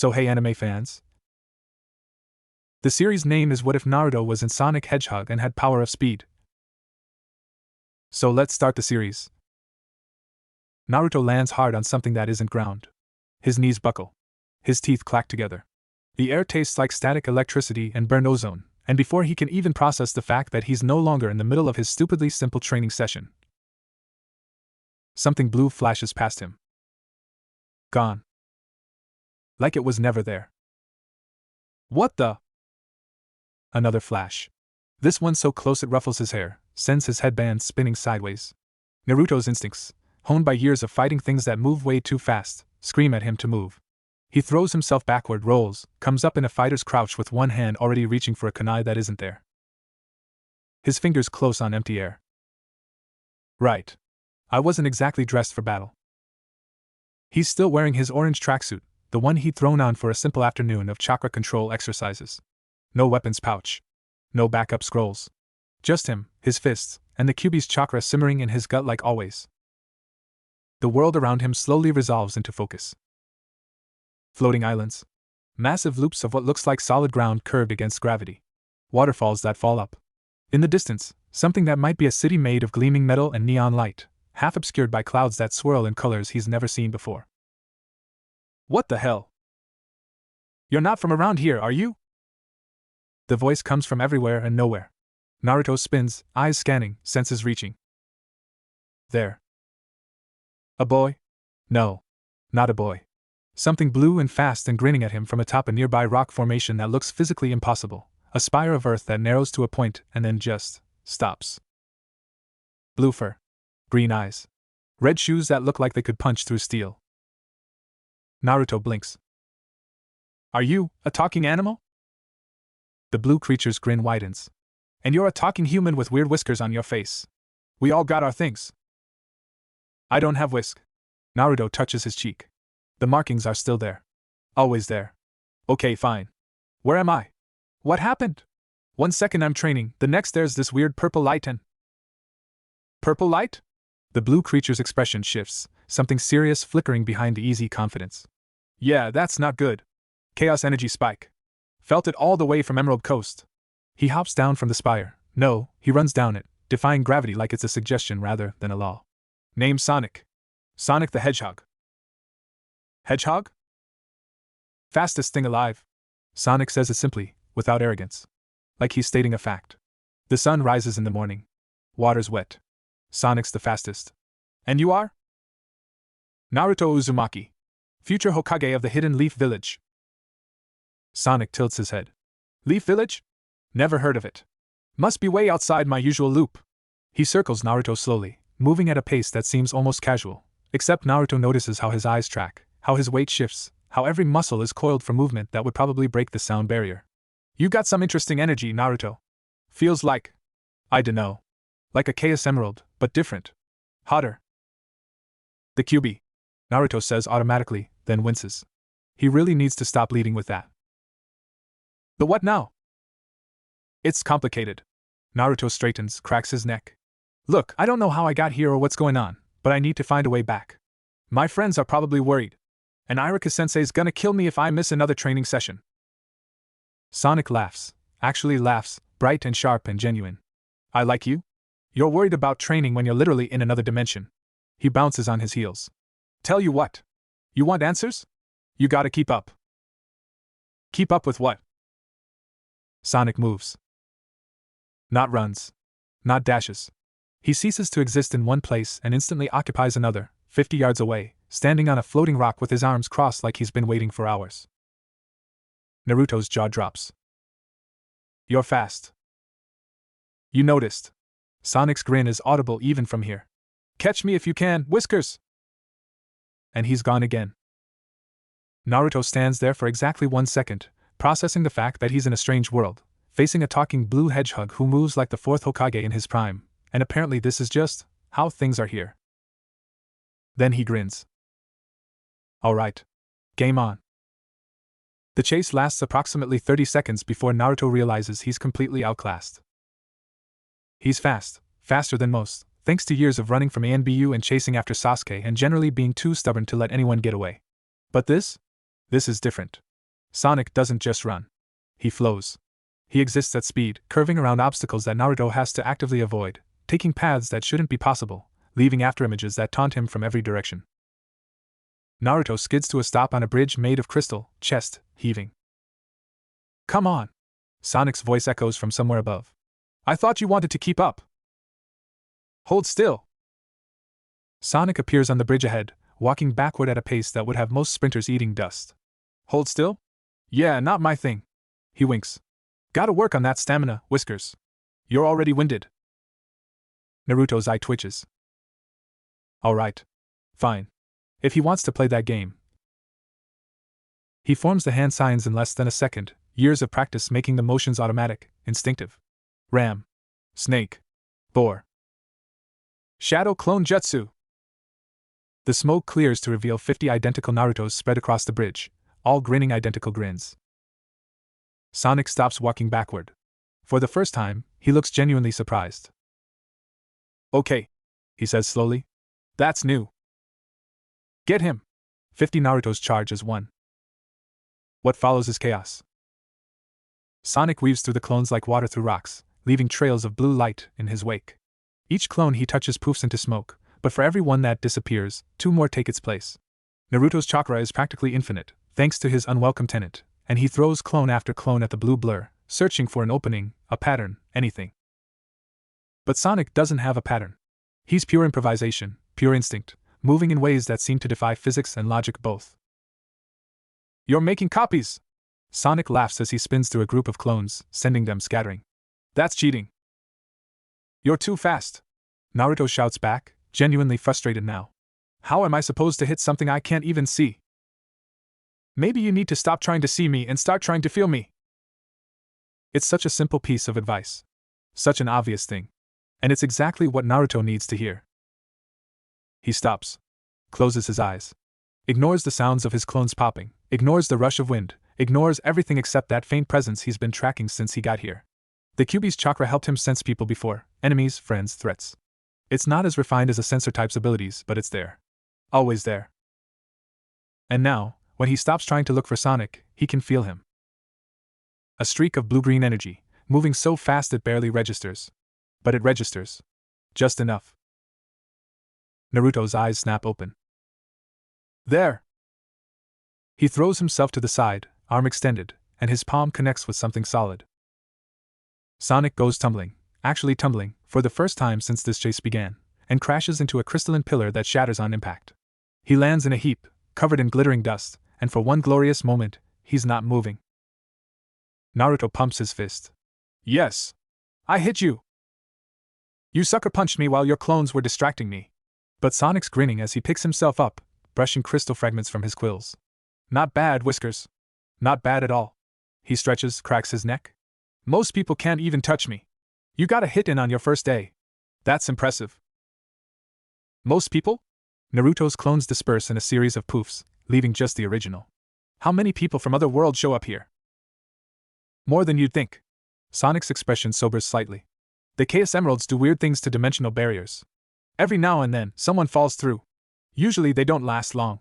So hey anime fans. The series name is What If Naruto was in Sonic Hedgehog and had power of speed. So let's start the series. Naruto lands hard on something that isn't ground. His knees buckle. His teeth clack together. The air tastes like static electricity and burned ozone, and before he can even process the fact that he's no longer in the middle of his stupidly simple training session, something blue flashes past him. Gone. Like it was never there. What the? Another flash. This one so close it ruffles his hair, sends his headband spinning sideways. Naruto's instincts, honed by years of fighting things that move way too fast, scream at him to move. He throws himself backward, rolls, comes up in a fighter's crouch with one hand already reaching for a kunai that isn't there. His fingers close on empty air. Right. I wasn't exactly dressed for battle. He's still wearing his orange tracksuit, the one he'd thrown on for a simple afternoon of chakra control exercises. No weapons pouch. No backup scrolls. Just him, his fists, and the Kyuubi's chakra simmering in his gut like always. The world around him slowly resolves into focus. Floating islands. Massive loops of what looks like solid ground curved against gravity. Waterfalls that fall up. In the distance, something that might be a city made of gleaming metal and neon light, half obscured by clouds that swirl in colors he's never seen before. What the hell? You're not from around here, are you? The voice comes from everywhere and nowhere. Naruto spins, eyes scanning, senses reaching. There. A boy? No. Not a boy. Something blue and fast and grinning at him from atop a nearby rock formation that looks physically impossible, a spire of earth that narrows to a point and then just stops. Blue fur. Green eyes. Red shoes that look like they could punch through steel. Naruto blinks. Are you a talking animal? The blue creature's grin widens. And you're a talking human with weird whiskers on your face. We all got our things. I don't have whisk. Naruto touches his cheek. The markings are still there. Always there. Okay, fine. Where am I? What happened? 1 second I'm training, the next there's this weird purple light and... Purple light? The blue creature's expression shifts, something serious flickering behind the easy confidence. Yeah, that's not good. Chaos energy spike. Felt it all the way from Emerald Coast. He hops down from the spire. No, he runs down it, defying gravity like it's a suggestion rather than a law. Name Sonic. Sonic the Hedgehog. Hedgehog? Fastest thing alive. Sonic says it simply, without arrogance. Like he's stating a fact. The sun rises in the morning. Water's wet. Sonic's the fastest. And you are? Naruto Uzumaki. Future Hokage of the Hidden Leaf Village. Sonic tilts his head. Leaf Village? Never heard of it. Must be way outside my usual loop. He circles Naruto slowly, moving at a pace that seems almost casual, except Naruto notices how his eyes track, how his weight shifts, how every muscle is coiled for movement that would probably break the sound barrier. You got some interesting energy, Naruto. Feels like... I dunno. Like a Chaos Emerald, but different. Hotter. The Kyuubi. Naruto says automatically, then winces. He really needs to stop leading with that. The what now? It's complicated. Naruto straightens, cracks his neck. Look, I don't know how I got here or what's going on, but I need to find a way back. My friends are probably worried. And Iruka-sensei's gonna kill me if I miss another training session. Sonic laughs, actually laughs, bright and sharp and genuine. I like you? You're worried about training when you're literally in another dimension. He bounces on his heels. Tell you what. You want answers? You gotta keep up. Keep up with what? Sonic moves. Not runs. Not dashes. He ceases to exist in one place and instantly occupies another, 50 yards away, standing on a floating rock with his arms crossed like he's been waiting for hours. Naruto's jaw drops. You're fast. You noticed. Sonic's grin is audible even from here. Catch me if you can, Whiskers! And he's gone again. Naruto stands there for exactly 1 second, processing the fact that he's in a strange world, facing a talking blue hedgehog who moves like the 4th Hokage in his prime, and apparently this is just how things are here. Then he grins. Alright. Game on. The chase lasts approximately 30 seconds before Naruto realizes he's completely outclassed. He's fast, faster than most, thanks to years of running from ANBU and chasing after Sasuke and generally being too stubborn to let anyone get away. But this is different. Sonic doesn't just run. He flows. He exists at speed, curving around obstacles that Naruto has to actively avoid, taking paths that shouldn't be possible, leaving afterimages that taunt him from every direction. Naruto skids to a stop on a bridge made of crystal, chest heaving. Come on! Sonic's voice echoes from somewhere above. I thought you wanted to keep up. Hold still! Sonic appears on the bridge ahead, walking backward at a pace that would have most sprinters eating dust. Hold still? Yeah, not my thing. He winks. Gotta work on that stamina, Whiskers. You're already winded. Naruto's eye twitches. Alright. Fine. If he wants to play that game. He forms the hand signs in less than a second, years of practice making the motions automatic, instinctive. Ram. Snake. Boar. Shadow Clone Jutsu. The smoke clears to reveal 50 identical Narutos spread across the bridge, all grinning identical grins. Sonic stops walking backward. For the first time, he looks genuinely surprised. Okay, he says slowly. That's new. Get him! 50 Narutos charge as one. What follows is chaos. Sonic weaves through the clones like water through rocks, leaving trails of blue light in his wake. Each clone he touches poofs into smoke, but for every one that disappears, 2 more take its place. Naruto's chakra is practically infinite, thanks to his unwelcome tenant, and he throws clone after clone at the blue blur, searching for an opening, a pattern, anything. But Sonic doesn't have a pattern. He's pure improvisation, pure instinct, moving in ways that seem to defy physics and logic both. You're making copies! Sonic laughs as he spins through a group of clones, sending them scattering. That's cheating. You're too fast! Naruto shouts back, genuinely frustrated now. How am I supposed to hit something I can't even see? Maybe you need to stop trying to see me and start trying to feel me. It's such a simple piece of advice. Such an obvious thing. And it's exactly what Naruto needs to hear. He stops. Closes his eyes. Ignores the sounds of his clones popping, ignores the rush of wind, ignores everything except that faint presence he's been tracking since he got here. The Kyuubi's chakra helped him sense people before, enemies, friends, threats. It's not as refined as a sensor type's abilities, but it's there. Always there. And now, when he stops trying to look for Sonic, he can feel him. A streak of blue-green energy, moving so fast it barely registers. But it registers. Just enough. Naruto's eyes snap open. There! He throws himself to the side, arm extended, and his palm connects with something solid. Sonic goes tumbling, actually tumbling, for the first time since this chase began, and crashes into a crystalline pillar that shatters on impact. He lands in a heap, covered in glittering dust, and for one glorious moment, he's not moving. Naruto pumps his fist. Yes! I hit you! You sucker punched me while your clones were distracting me. But Sonic's grinning as he picks himself up, brushing crystal fragments from his quills. Not bad, Whiskers. Not bad at all. He stretches, cracks his neck. Most people can't even touch me. You got a hit in on your first day. That's impressive. Most people? Naruto's clones disperse in a series of poofs, leaving just the original. How many people from other worlds show up here? More than you'd think. Sonic's expression sobers slightly. The Chaos Emeralds do weird things to dimensional barriers. Every now and then, someone falls through. Usually they don't last long.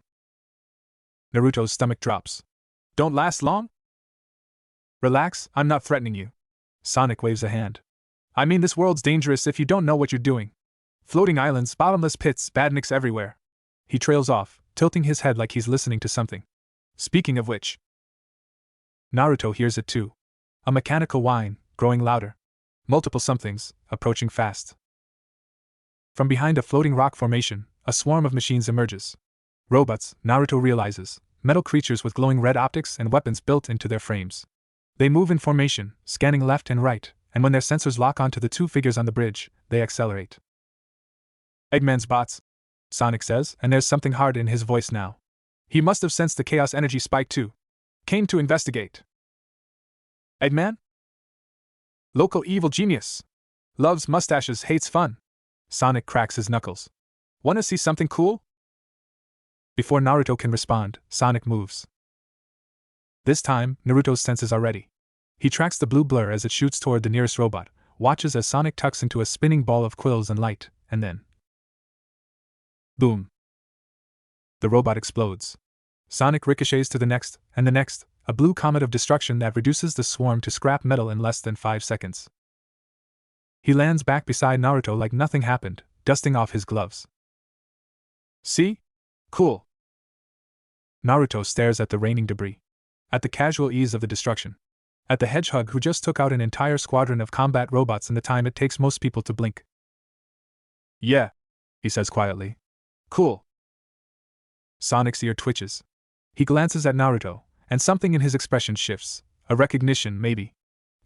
Naruto's stomach drops. Don't last long? Relax, I'm not threatening you. Sonic waves a hand. I mean, this world's dangerous if you don't know what you're doing. Floating islands, bottomless pits, badniks everywhere. He trails off, tilting his head like he's listening to something. Speaking of which. Naruto hears it too. A mechanical whine, growing louder. Multiple somethings, approaching fast. From behind a floating rock formation, a swarm of machines emerges. Robots, Naruto realizes, metal creatures with glowing red optics and weapons built into their frames. They move in formation, scanning left and right, and when their sensors lock onto the 2 figures on the bridge, they accelerate. Eggman's bots, Sonic says, and there's something hard in his voice now. He must have sensed the chaos energy spike too. Came to investigate. Eggman? Local evil genius. Loves mustaches, hates fun. Sonic cracks his knuckles. Wanna see something cool? Before Naruto can respond, Sonic moves. This time, Naruto's senses are ready. He tracks the blue blur as it shoots toward the nearest robot, watches as Sonic tucks into a spinning ball of quills and light, and then... boom. The robot explodes. Sonic ricochets to the next, a blue comet of destruction that reduces the swarm to scrap metal in less than 5 seconds. He lands back beside Naruto like nothing happened, dusting off his gloves. See? Cool. Naruto stares at the raining debris. At the casual ease of the destruction. At the Hedgehog who just took out an entire squadron of combat robots in the time it takes most people to blink. Yeah, he says quietly. Cool. Sonic's ear twitches. He glances at Naruto, and something in his expression shifts. A recognition, maybe.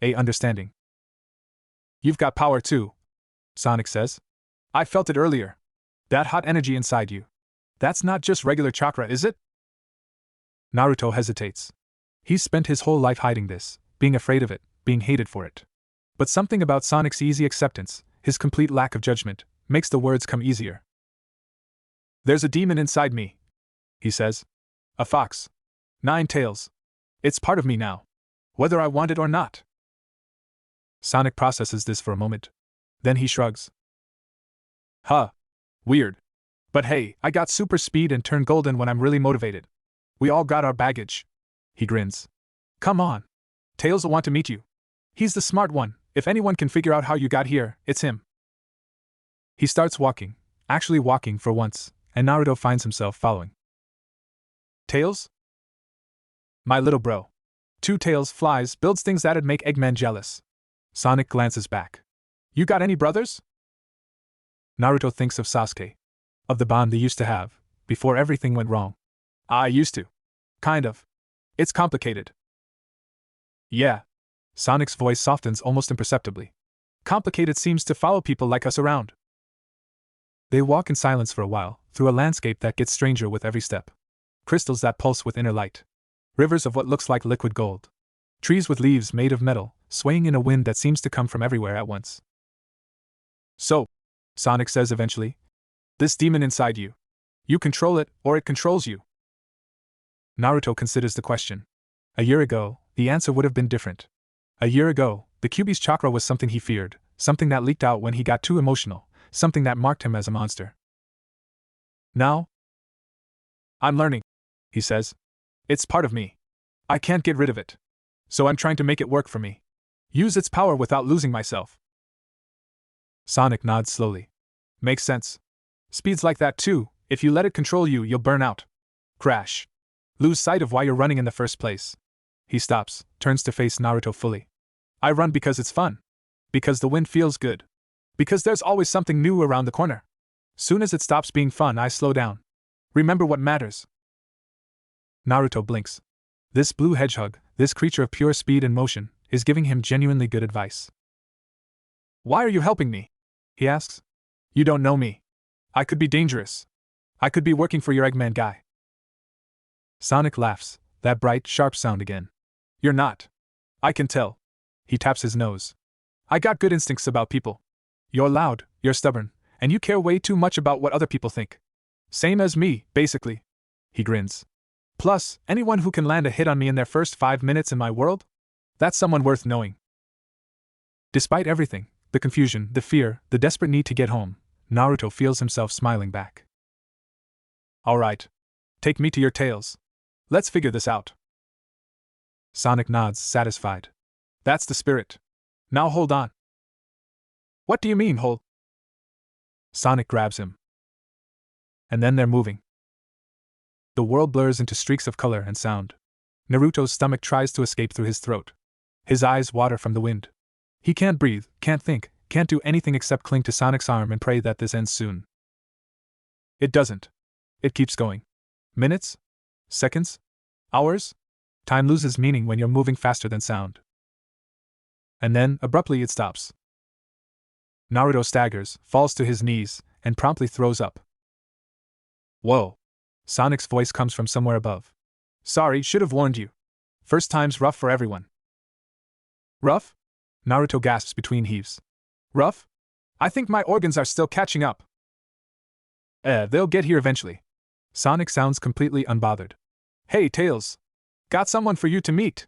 A understanding. You've got power too, Sonic says. I felt it earlier. That hot energy inside you. That's not just regular chakra, is it? Naruto hesitates. He's spent his whole life hiding this, being afraid of it, being hated for it. But something about Sonic's easy acceptance, his complete lack of judgment, makes the words come easier. There's a demon inside me, he says. A fox. 9 tails. It's part of me now. Whether I want it or not. Sonic processes this for a moment. Then he shrugs. Huh. Weird. But hey, I got super speed and turn golden when I'm really motivated. We all got our baggage. He grins. Come on. Tails will want to meet you. He's the smart one. If anyone can figure out how you got here, it's him. He starts walking, actually walking for once, and Naruto finds himself following. Tails? My little bro. 2 tails flies, builds things that'd make Eggman jealous. Sonic glances back. You got any brothers? Naruto thinks of Sasuke. Of the bond they used to have, before everything went wrong. I used to. Kind of. It's complicated. Yeah. Sonic's voice softens almost imperceptibly. Complicated seems to follow people like us around. They walk in silence for a while, through a landscape that gets stranger with every step. Crystals that pulse with inner light. Rivers of what looks like liquid gold. Trees with leaves made of metal, swaying in a wind that seems to come from everywhere at once. So, Sonic says eventually, this demon inside you. You control it, or it controls you. Naruto considers the question. A year ago, the answer would have been different. A year ago, the Kyuubi's chakra was something he feared, something that leaked out when he got too emotional, something that marked him as a monster. Now? I'm learning, he says. It's part of me. I can't get rid of it. So I'm trying to make it work for me. Use its power without losing myself. Sonic nods slowly. Makes sense. Speed's like that too. If you let it control you, you'll burn out. Crash. Lose sight of why you're running in the first place. He stops, turns to face Naruto fully. I run because it's fun. Because the wind feels good. Because there's always something new around the corner. Soon as it stops being fun, I slow down. Remember what matters. Naruto blinks. This blue hedgehog, this creature of pure speed and motion, is giving him genuinely good advice. Why are you helping me? He asks. You don't know me. I could be dangerous. I could be working for your Eggman guy. Sonic laughs, that bright, sharp sound again. You're not. I can tell. He taps his nose. I got good instincts about people. You're loud, you're stubborn, and you care way too much about what other people think. Same as me, basically. He grins. Plus, anyone who can land a hit on me in their first 5 minutes in my world? That's someone worth knowing. Despite everything, the confusion, the fear, the desperate need to get home, Naruto feels himself smiling back. Alright. Take me to your tails. Let's figure this out. Sonic nods, satisfied. That's the spirit. Now hold on. What do you mean, hold? Sonic grabs him. And then they're moving. The world blurs into streaks of color and sound. Naruto's stomach tries to escape through his throat. His eyes water from the wind. He can't breathe, can't think, can't do anything except cling to Sonic's arm and pray that this ends soon. It doesn't. It keeps going. Minutes? Seconds? Hours? Time loses meaning when you're moving faster than sound. And then, abruptly, it stops. Naruto staggers, falls to his knees, and promptly throws up. Whoa. Sonic's voice comes from somewhere above. Sorry, should have warned you. First time's rough for everyone. Rough? Naruto gasps between heaves. Rough? I think my organs are still catching up. They'll get here eventually. Sonic sounds completely unbothered. Hey, Tails. Got someone for you to meet.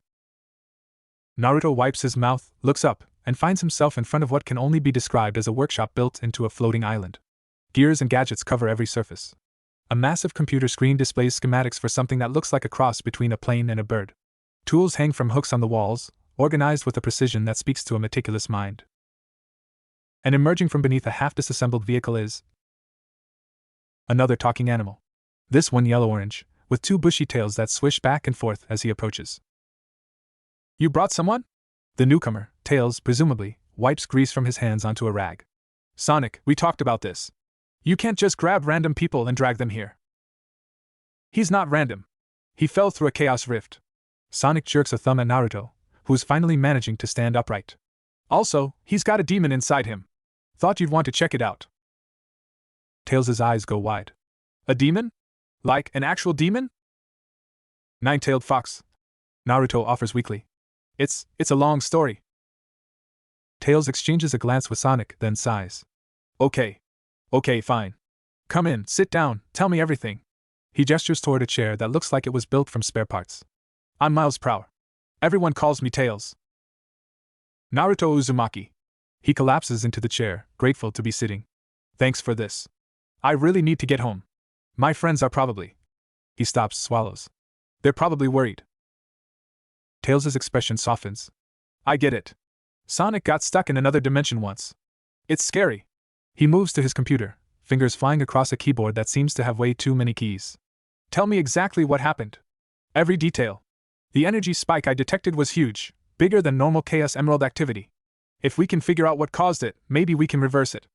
Naruto wipes his mouth, looks up, and finds himself in front of what can only be described as a workshop built into a floating island. Gears and gadgets cover every surface. A massive computer screen displays schematics for something that looks like a cross between a plane and a bird. Tools hang from hooks on the walls, organized with a precision that speaks to a meticulous mind. And emerging from beneath a half-disassembled vehicle is another talking animal. This one yellow-orange, with two bushy tails that swish back and forth as he approaches. You brought someone? The newcomer, Tails, presumably, wipes grease from his hands onto a rag. Sonic, we talked about this. You can't just grab random people and drag them here. He's not random. He fell through a chaos rift. Sonic jerks a thumb at Naruto, who's finally managing to stand upright. Also, he's got a demon inside him. Thought you'd want to check it out. Tails' eyes go wide. A demon? Like an actual demon? Nine-tailed fox. Naruto offers weakly. It's a long story. Tails exchanges a glance with Sonic, then sighs. Okay, fine. Come in, sit down, tell me everything. He gestures toward a chair that looks like it was built from spare parts. I'm Miles Prower. Everyone calls me Tails. Naruto Uzumaki. He collapses into the chair, grateful to be sitting. Thanks for this. I really need to get home. My friends are probably. He stops, swallows. They're probably worried. Tails' expression softens. I get it. Sonic got stuck in another dimension once. It's scary. He moves to his computer, fingers flying across a keyboard that seems to have way too many keys. Tell me exactly what happened. Every detail. The energy spike I detected was huge, bigger than normal Chaos Emerald activity. If we can figure out what caused it, maybe we can reverse it.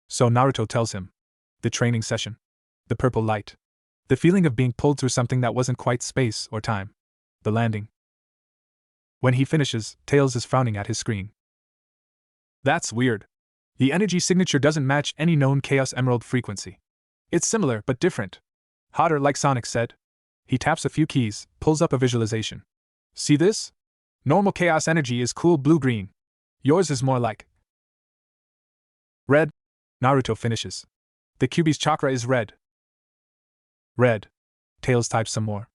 So Naruto tells him. The training session. The purple light. The feeling of being pulled through something that wasn't quite space or time. The landing. When he finishes, Tails is frowning at his screen. That's weird. The energy signature doesn't match any known Chaos Emerald frequency. It's similar, but different. Hotter, like Sonic said. He taps a few keys, pulls up a visualization. See this? Normal Chaos energy is cool blue-green. Yours is more like red. Naruto finishes. The Kyuubi's chakra is red. Red. Tails types some more.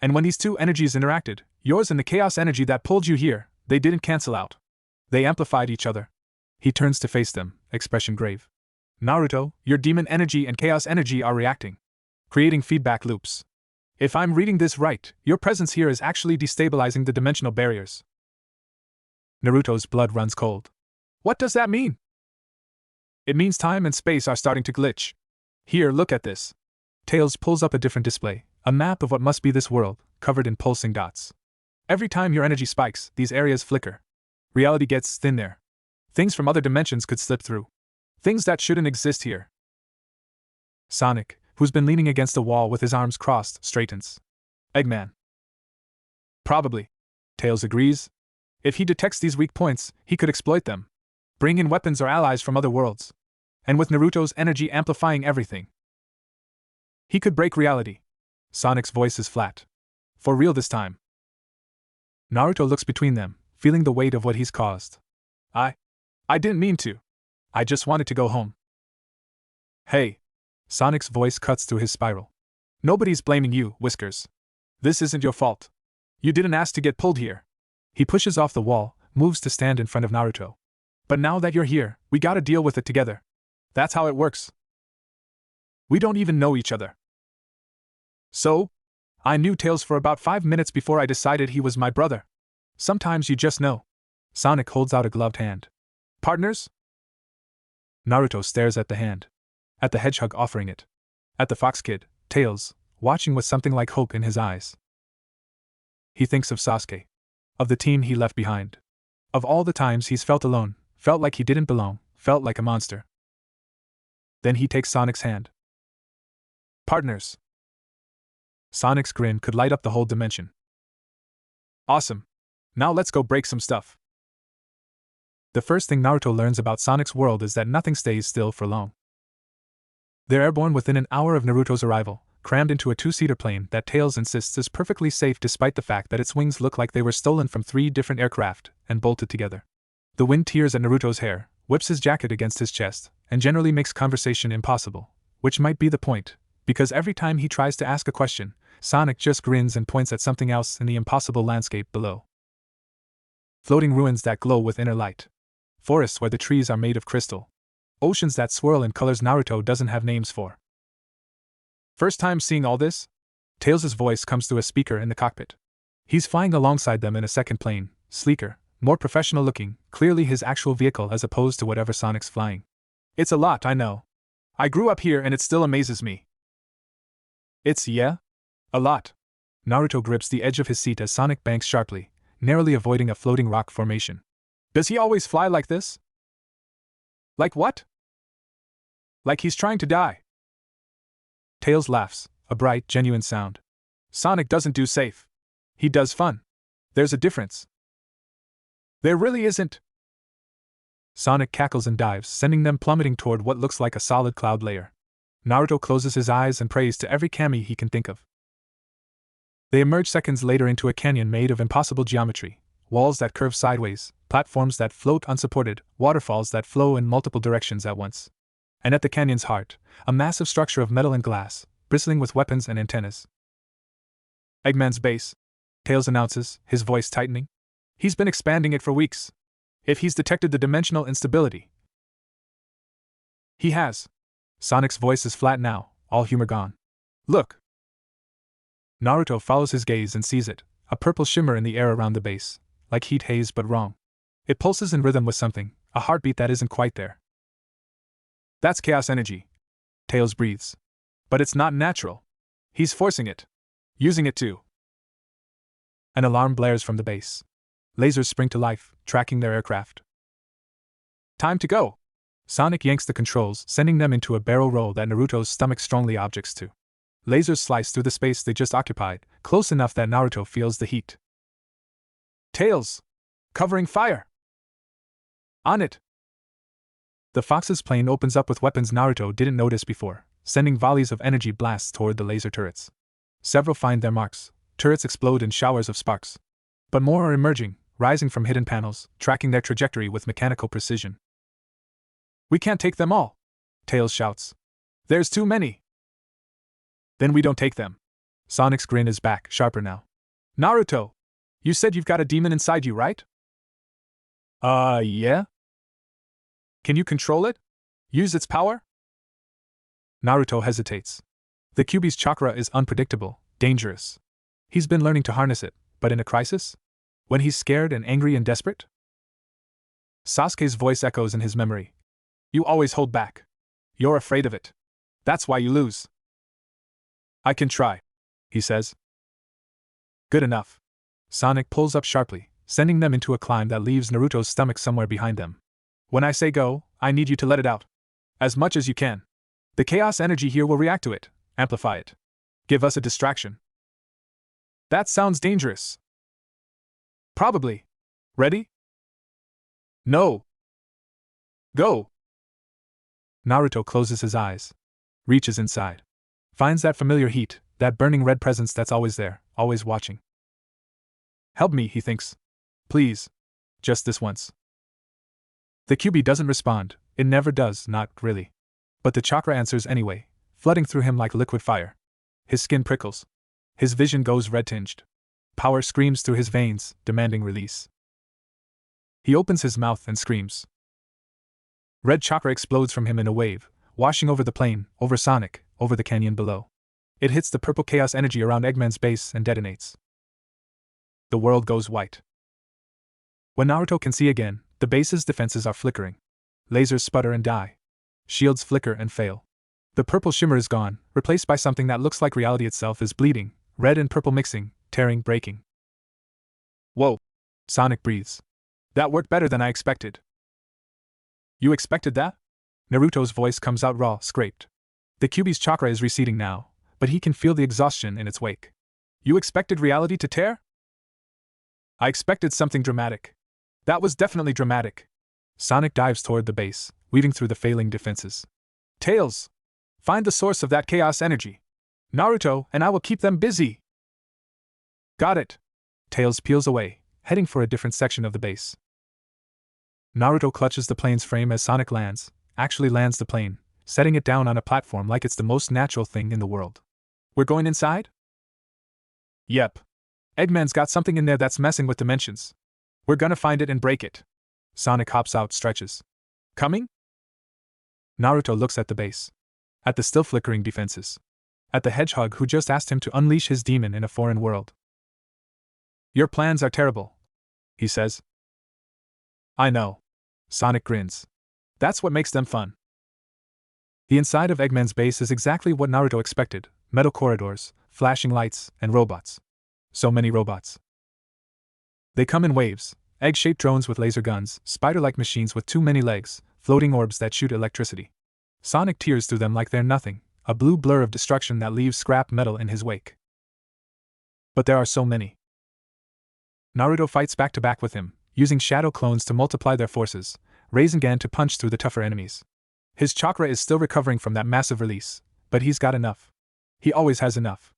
And when these two energies interacted, yours and the chaos energy that pulled you here, they didn't cancel out. They amplified each other. He turns to face them, expression grave. Naruto, your demon energy and chaos energy are reacting, creating feedback loops. If I'm reading this right, your presence here is actually destabilizing the dimensional barriers. Naruto's blood runs cold. What does that mean? It means time and space are starting to glitch. Here, look at this. Tails pulls up a different display, a map of what must be this world, covered in pulsing dots. Every time your energy spikes, these areas flicker. Reality gets thin there. Things from other dimensions could slip through. Things that shouldn't exist here. Sonic, who's been leaning against a wall with his arms crossed, straightens. Eggman. Probably. Tails agrees. If he detects these weak points, he could exploit them. Bring in weapons or allies from other worlds. And with Naruto's energy amplifying everything, he could break reality. Sonic's voice is flat. For real this time. Naruto looks between them, feeling the weight of what he's caused. I didn't mean to. I just wanted to go home. Hey. Sonic's voice cuts through his spiral. Nobody's blaming you, Whiskers. This isn't your fault. You didn't ask to get pulled here. He pushes off the wall, moves to stand in front of Naruto. But now that you're here, we gotta deal with it together. That's how it works. We don't even know each other. So? I knew Tails for about 5 minutes before I decided he was my brother. Sometimes you just know. Sonic holds out a gloved hand. Partners? Naruto stares at the hand. At the Hedgehog offering it. At the Fox Kid, Tails, watching with something like hope in his eyes. He thinks of Sasuke. Of the team he left behind. Of all the times he's felt alone, felt like he didn't belong, felt like a monster. Then he takes Sonic's hand. Partners. Sonic's grin could light up the whole dimension. Awesome. Now let's go break some stuff. The first thing Naruto learns about Sonic's world is that nothing stays still for long. They're airborne within an hour of Naruto's arrival, crammed into a 2-seater plane that Tails insists is perfectly safe despite the fact that its wings look like they were stolen from 3 different aircraft and bolted together. The wind tears at Naruto's hair, whips his jacket against his chest, and generally makes conversation impossible, which might be the point, because every time he tries to ask a question, Sonic just grins and points at something else in the impossible landscape below. Floating ruins that glow with inner light. Forests where the trees are made of crystal. Oceans that swirl in colors Naruto doesn't have names for. First time seeing all this? Tails' voice comes through a speaker in the cockpit. He's flying alongside them in a second plane, sleeker, more professional looking, clearly his actual vehicle as opposed to whatever Sonic's flying. It's a lot, I know. I grew up here and it still amazes me. Yeah? A lot. Naruto grips the edge of his seat as Sonic banks sharply, narrowly avoiding a floating rock formation. Does he always fly like this? Like what? Like he's trying to die. Tails laughs, a bright, genuine sound. Sonic doesn't do safe. He does fun. There's a difference. There really isn't. Sonic cackles and dives, sending them plummeting toward what looks like a solid cloud layer. Naruto closes his eyes and prays to every kami he can think of. They emerge seconds later into a canyon made of impossible geometry, walls that curve sideways, platforms that float unsupported, waterfalls that flow in multiple directions at once. And at the canyon's heart, a massive structure of metal and glass, bristling with weapons and antennas. Eggman's base, Tails announces, his voice tightening. He's been expanding it for weeks. If he's detected the dimensional instability. He has. Sonic's voice is flat now, all humor gone. Look. Naruto follows his gaze and sees it, a purple shimmer in the air around the base, like heat haze but wrong. It pulses in rhythm with something, a heartbeat that isn't quite there. That's chaos energy. Tails breathes. But it's not natural. He's forcing it. Using it too. An alarm blares from the base. Lasers spring to life, tracking their aircraft. Time to go! Sonic yanks the controls, sending them into a barrel roll that Naruto's stomach strongly objects to. Lasers slice through the space they just occupied, close enough that Naruto feels the heat. Tails! Covering fire! On it! The Fox's plane opens up with weapons Naruto didn't notice before, sending volleys of energy blasts toward the laser turrets. Several find their marks, turrets explode in showers of sparks. But more are emerging, rising from hidden panels, tracking their trajectory with mechanical precision. We can't take them all! Tails shouts. There's too many! Then we don't take them. Sonic's grin is back, sharper now. Naruto! You said you've got a demon inside you, right? Yeah? Can you control it? Use its power? Naruto hesitates. The Kyuubi's chakra is unpredictable, dangerous. He's been learning to harness it, but in a crisis? When he's scared and angry and desperate? Sasuke's voice echoes in his memory. You always hold back. You're afraid of it. That's why you lose. I can try, he says. Good enough. Sonic pulls up sharply, sending them into a climb that leaves Naruto's stomach somewhere behind them. When I say go, I need you to let it out. As much as you can. The chaos energy here will react to it, amplify it. Give us a distraction. That sounds dangerous. Probably. Ready? No. Go. Naruto closes his eyes. Reaches inside. Finds that familiar heat, that burning red presence that's always there, always watching. Help me, he thinks. Please. Just this once. The Kyuubi doesn't respond, it never does, not really. But the chakra answers anyway, flooding through him like liquid fire. His skin prickles. His vision goes red-tinged. Power screams through his veins, demanding release. He opens his mouth and screams. Red chakra explodes from him in a wave, washing over the plane, over Sonic, over the canyon below. It hits the purple chaos energy around Eggman's base and detonates. The world goes white. When Naruto can see again, the base's defenses are flickering. Lasers sputter and die. Shields flicker and fail. The purple shimmer is gone, replaced by something that looks like reality itself is bleeding, red and purple mixing, tearing, breaking. Whoa! Sonic breathes. That worked better than I expected. You expected that? Naruto's voice comes out raw, scraped. The Kyuubi's chakra is receding now, but he can feel the exhaustion in its wake. You expected reality to tear? I expected something dramatic. That was definitely dramatic. Sonic dives toward the base, weaving through the failing defenses. Tails! Find the source of that chaos energy. Naruto and I will keep them busy. Got it. Tails peels away, heading for a different section of the base. Naruto clutches the plane's frame as Sonic actually lands the plane, setting it down on a platform like it's the most natural thing in the world. We're going inside? Yep. Eggman's got something in there that's messing with dimensions. We're gonna find it and break it. Sonic hops out, stretches. Coming? Naruto looks at the base. At the still flickering defenses. At the Hedgehog who just asked him to unleash his demon in a foreign world. Your plans are terrible, he says. I know. Sonic grins. That's what makes them fun. The inside of Eggman's base is exactly what Naruto expected: metal corridors, flashing lights, and robots. So many robots. They come in waves: egg-shaped drones with laser guns, spider-like machines with too many legs, floating orbs that shoot electricity. Sonic tears through them like they're nothing, a blue blur of destruction that leaves scrap metal in his wake. But there are so many. Naruto fights back to back with him, using shadow clones to multiply their forces, Rasengan to punch through the tougher enemies. His chakra is still recovering from that massive release, but he's got enough. He always has enough.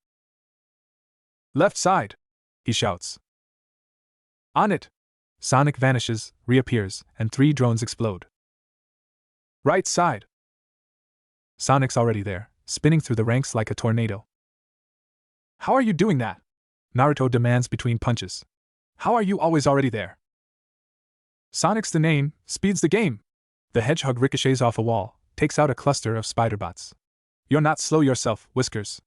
Left side! He shouts. On it! Sonic vanishes, reappears, and 3 drones explode. Right side! Sonic's already there, spinning through the ranks like a tornado. How are you doing that? Naruto demands between punches. How are you always already there? Sonic's the name, speed's the game. The hedgehog ricochets off a wall, takes out a cluster of spider bots. You're not slow yourself, Whiskers.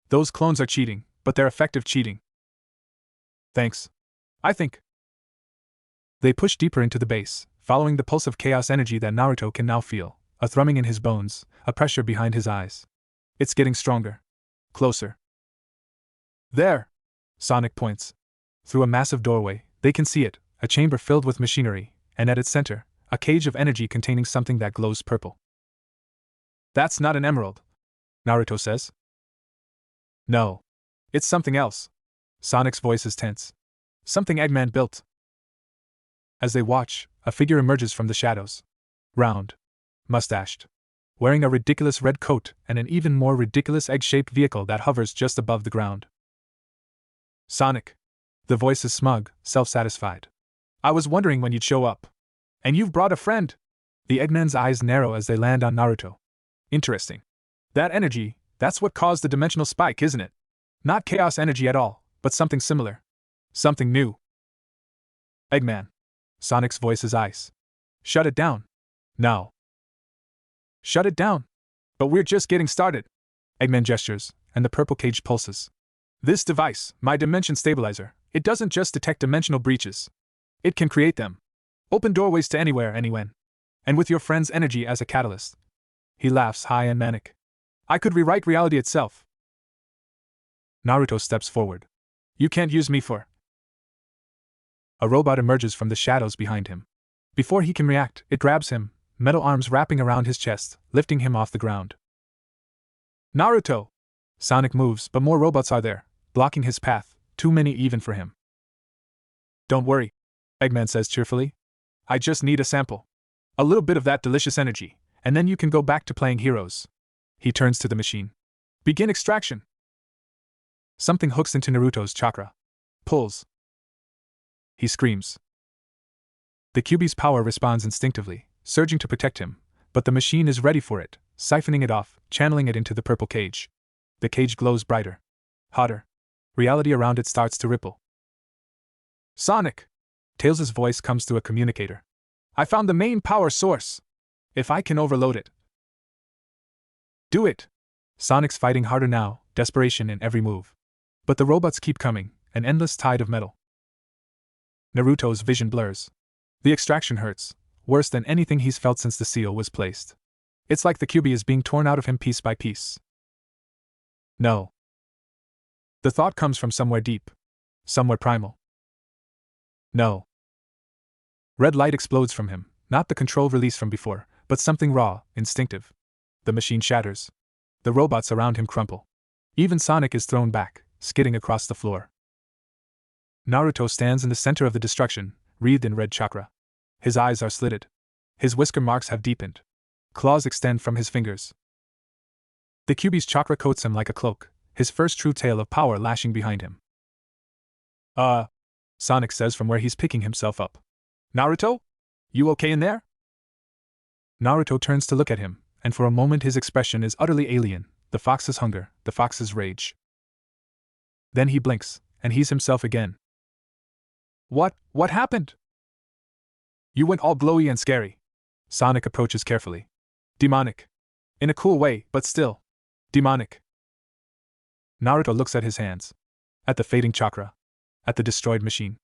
Those clones are cheating, but they're effective cheating. Thanks. I think. They push deeper into the base, following the pulse of chaos energy that Naruto can now feel, a thrumming in his bones, a pressure behind his eyes. It's getting stronger. Closer. There! Sonic points. Through a massive doorway, they can see it, a chamber filled with machinery, and at its center, a cage of energy containing something that glows purple. That's not an emerald, Naruto says. No. It's something else. Sonic's voice is tense. Something Eggman built. As they watch, a figure emerges from the shadows. Round. Mustached. Wearing a ridiculous red coat and an even more ridiculous egg-shaped vehicle that hovers just above the ground. Sonic. The voice is smug, self-satisfied. I was wondering when you'd show up. And you've brought a friend! The Eggman's eyes narrow as they land on Naruto. Interesting. That energy, that's what caused the dimensional spike, isn't it? Not chaos energy at all, but something similar. Something new. Eggman. Sonic's voice is ice. Shut it down. Now. Shut it down. But we're just getting started. Eggman gestures, and the purple cage pulses. This device, my dimension stabilizer, it doesn't just detect dimensional breaches. It can create them. Open doorways to anywhere, anywhen. And with your friend's energy as a catalyst. He laughs high and manic. I could rewrite reality itself. Naruto steps forward. You can't use me for... A robot emerges from the shadows behind him. Before he can react, it grabs him, metal arms wrapping around his chest, lifting him off the ground. Naruto! Sonic moves, but more robots are there, blocking his path, too many even for him. Don't worry, Eggman says cheerfully. I just need a sample. A little bit of that delicious energy, and then you can go back to playing heroes. He turns to the machine. Begin extraction. Something hooks into Naruto's chakra. Pulls. He screams. The QB's power responds instinctively, surging to protect him, but the machine is ready for it, siphoning it off, channeling it into the purple cage. The cage glows brighter. Hotter. Reality around it starts to ripple. Sonic! Tails' voice comes through a communicator. I found the main power source. If I can overload it. Do it! Sonic's fighting harder now, desperation in every move. But the robots keep coming, an endless tide of metal. Naruto's vision blurs. The extraction hurts, worse than anything he's felt since the seal was placed. It's like the QB is being torn out of him piece by piece. No. The thought comes from somewhere deep. Somewhere primal. No. Red light explodes from him, not the control release from before, but something raw, instinctive. The machine shatters. The robots around him crumple. Even Sonic is thrown back, skidding across the floor. Naruto stands in the center of the destruction, wreathed in red chakra. His eyes are slitted. His whisker marks have deepened. Claws extend from his fingers. The QB's chakra coats him like a cloak, his first true tail of power lashing behind him. Sonic says from where he's picking himself up. Naruto? You okay in there? Naruto turns to look at him, and for a moment his expression is utterly alien, the fox's hunger, the fox's rage. Then he blinks, and he's himself again. What happened? You went all glowy and scary. Sonic approaches carefully. Demonic. In a cool way, but still. Demonic. Naruto looks at his hands. At the fading chakra. at the destroyed machine.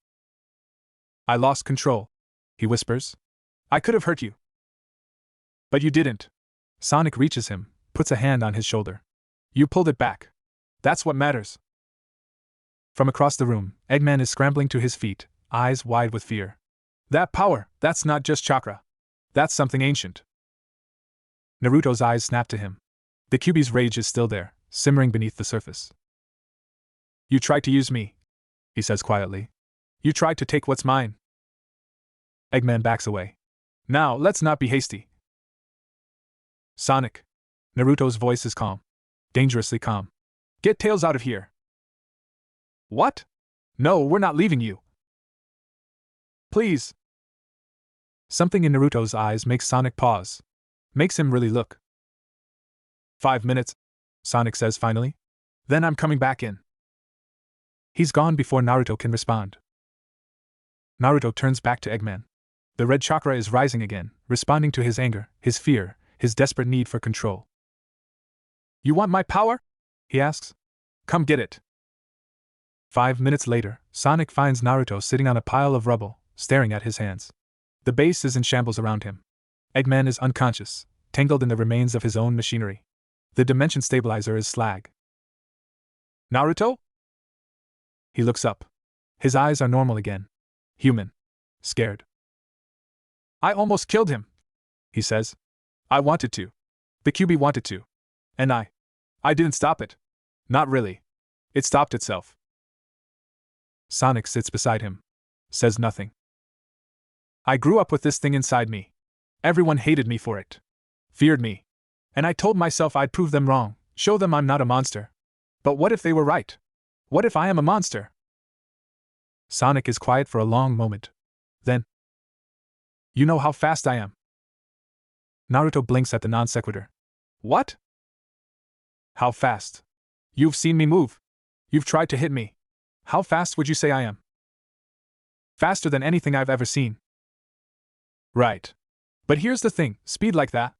I lost control, he whispers. I could have hurt you. But you didn't. Sonic reaches him, puts a hand on his shoulder. You pulled it back. That's what matters. From across the room, Eggman is scrambling to his feet, eyes wide with fear. That power, that's not just chakra. That's something ancient. Naruto's eyes snap to him. The Kyuubi's rage is still there, simmering beneath the surface. You tried to use me, he says quietly. You tried to take what's mine. Eggman backs away. Now, let's not be hasty. Sonic. Naruto's voice is calm. Dangerously calm. Get Tails out of here. What? No, we're not leaving you. Please. Something in Naruto's eyes makes Sonic pause. Makes him really look. 5 minutes, Sonic says finally. Then I'm coming back in. He's gone before Naruto can respond. Naruto turns back to Eggman. The red chakra is rising again, responding to his anger, his fear, his desperate need for control. You want my power? He asks. Come get it. 5 minutes later, Sonic finds Naruto sitting on a pile of rubble, staring at his hands. The base is in shambles around him. Eggman is unconscious, tangled in the remains of his own machinery. The dimension stabilizer is slag. Naruto? He looks up. His eyes are normal again. Human. Scared. I almost killed him, he says. I wanted to. The Kyuubi wanted to. And I didn't stop it. Not really. It stopped itself. Sonic sits beside him. Says nothing. I grew up with this thing inside me. Everyone hated me for it. Feared me. And I told myself I'd prove them wrong, show them I'm not a monster. But what if they were right? What if I am a monster? Sonic is quiet for a long moment. Then, you know how fast I am. Naruto blinks at the non sequitur. What? How fast? You've seen me move. You've tried to hit me. How fast would you say I am? Faster than anything I've ever seen. Right. But here's the thing, speed like that,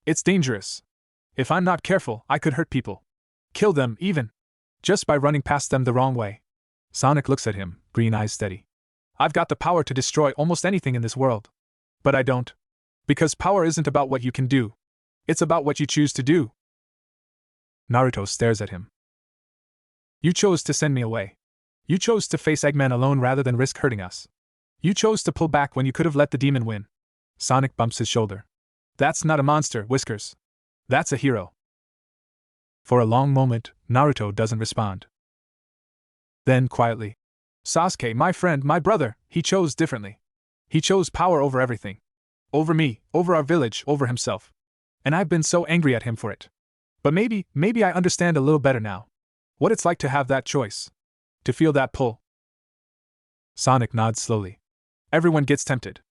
it's dangerous. If I'm not careful, I could hurt people. Kill them, even. Just by running past them the wrong way. Sonic looks at him, green eyes steady. I've got the power to destroy almost anything in this world. But I don't. Because power isn't about what you can do. It's about what you choose to do. Naruto stares at him. You chose to send me away. You chose to face Eggman alone rather than risk hurting us. You chose to pull back when you could have let the demon win. Sonic bumps his shoulder. That's not a monster, Whiskers. That's a hero. For a long moment, Naruto doesn't respond. Then, quietly, Sasuke, my friend, my brother, he chose differently. He chose power over everything. Over me, over our village, over himself. And I've been so angry at him for it. But maybe I understand a little better now. What it's like to have that choice. To feel that pull. Sonic nods slowly. Everyone gets tempted.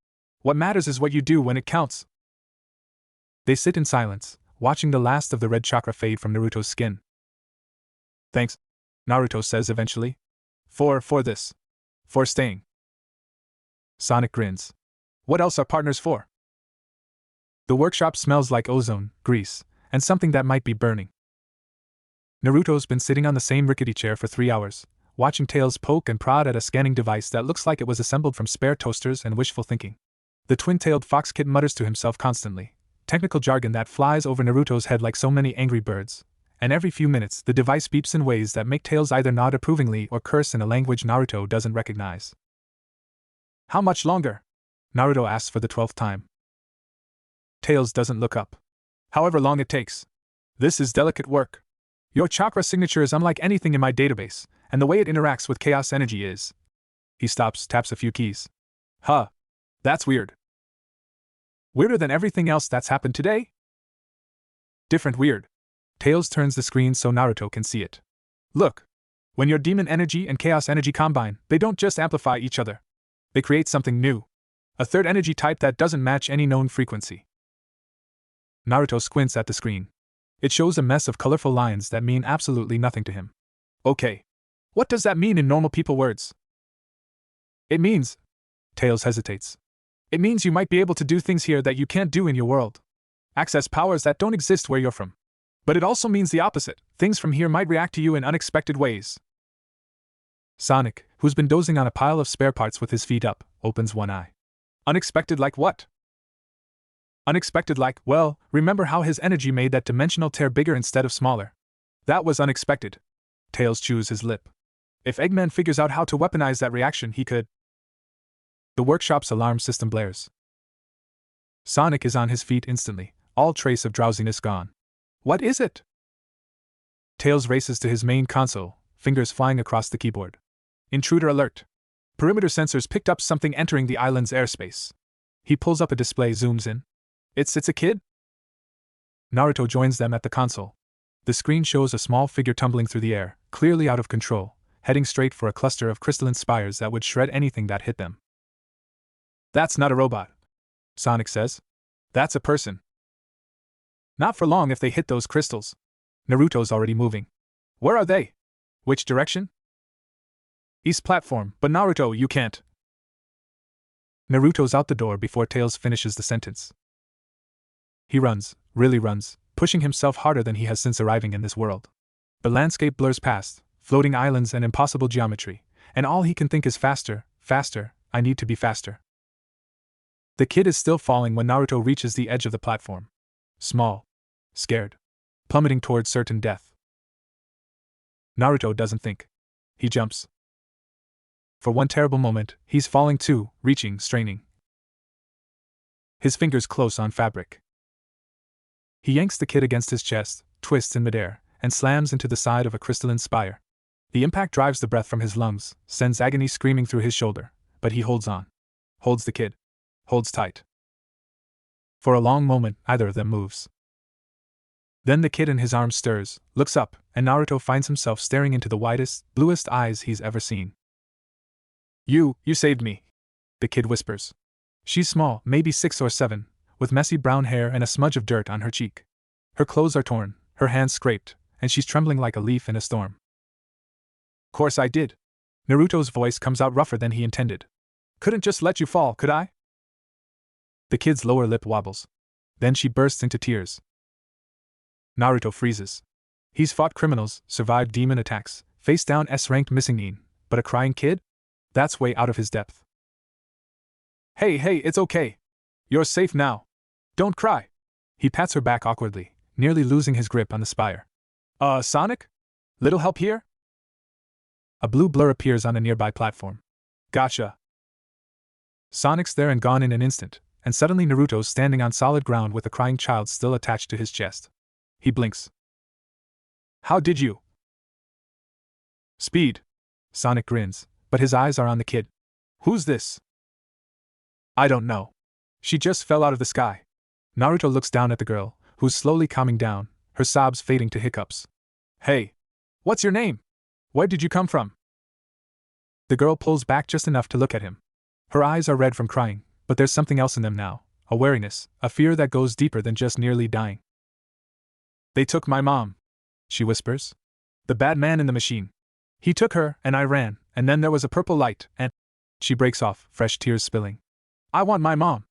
What matters is what you do when it counts. They sit in silence, watching the last of the red chakra fade from Naruto's skin. Thanks, Naruto says eventually. For this. For staying. Sonic grins. What else are partners for? The workshop smells like ozone, grease, and something that might be burning. Naruto's been sitting on the same rickety chair for 3 hours, watching Tails poke and prod at a scanning device that looks like it was assembled from spare toasters and wishful thinking. The twin-tailed fox kid mutters to himself constantly, technical jargon that flies over Naruto's head like so many angry birds, and every few minutes the device beeps in ways that make Tails either nod approvingly or curse in a language Naruto doesn't recognize. How much longer? Naruto asks for the 12th time. Tails doesn't look up. However long it takes. This is delicate work. Your chakra signature is unlike anything in my database, and the way it interacts with chaos energy is... He stops, taps a few keys. Huh. That's weird. Weirder than everything else that's happened today? Different weird. Tails turns the screen so Naruto can see it. Look. When your demon energy and chaos energy combine, they don't just amplify each other. They create something new. A third energy type that doesn't match any known frequency. Naruto squints at the screen. It shows a mess of colorful lines that mean absolutely nothing to him. Okay. What does that mean in normal people words? It means... Tails hesitates. It means you might be able to do things here that you can't do in your world. Access powers that don't exist where you're from. But it also means the opposite. Things from here might react to you in unexpected ways. Sonic, who's been dozing on a pile of spare parts with his feet up, opens one eye. Unexpected like what? Unexpected like, well, remember how his energy made that dimensional tear bigger instead of smaller? That was unexpected. Tails chews his lip. If Eggman figures out how to weaponize that reaction, he could. The workshop's alarm system blares. Sonic is on his feet instantly, all trace of drowsiness gone. What is it? Tails races to his main console, fingers flying across the keyboard. Intruder alert. Perimeter sensors picked up something entering the island's airspace. He pulls up a display, zooms in. It's a kid? Naruto joins them at the console. The screen shows a small figure tumbling through the air, clearly out of control, heading straight for a cluster of crystalline spires that would shred anything that hit them. That's not a robot, Sonic says. That's a person. Not for long if they hit those crystals. Naruto's already moving. Where are they? Which direction? East platform, but Naruto, you can't. Naruto's out the door before Tails finishes the sentence. He runs, really runs, pushing himself harder than he has since arriving in this world. The landscape blurs past, floating islands and impossible geometry, and all he can think is faster, faster, I need to be faster. The kid is still falling when Naruto reaches the edge of the platform. Small. Scared. Plummeting towards certain death. Naruto doesn't think. He jumps. For one terrible moment, he's falling too, reaching, straining. His fingers close on fabric. He yanks the kid against his chest, twists in midair, and slams into the side of a crystalline spire. The impact drives the breath from his lungs, sends agony screaming through his shoulder, but he holds on. Holds the kid. Holds tight. For a long moment, neither of them moves. Then the kid in his arms stirs, looks up, and Naruto finds himself staring into the widest, bluest eyes he's ever seen. You saved me, the kid whispers. She's small, maybe 6 or 7, with messy brown hair and a smudge of dirt on her cheek. Her clothes are torn, her hands scraped, and she's trembling like a leaf in a storm. Course I did. Naruto's voice comes out rougher than he intended. Couldn't just let you fall, could I? The kid's lower lip wobbles. Then she bursts into tears. Naruto freezes. He's fought criminals, survived demon attacks, faced down S-ranked missing Nin, but a crying kid? That's way out of his depth. Hey, it's okay. You're safe now. Don't cry. He pats her back awkwardly, nearly losing his grip on the spire. Sonic? Little help here? A blue blur appears on a nearby platform. Gotcha. Sonic's there and gone in an instant, and suddenly Naruto's standing on solid ground with a crying child still attached to his chest. He blinks. How did you? Speed. Sonic grins, but his eyes are on the kid. Who's this? I don't know. She just fell out of the sky. Naruto looks down at the girl, who's slowly calming down, her sobs fading to hiccups. Hey. What's your name? Where did you come from? The girl pulls back just enough to look at him. Her eyes are red from crying, but there's something else in them now, a wariness, a fear that goes deeper than just nearly dying. They took my mom, she whispers. The bad man in the machine. He took her, and I ran, and then there was a purple light, and… She breaks off, fresh tears spilling. I want my mom.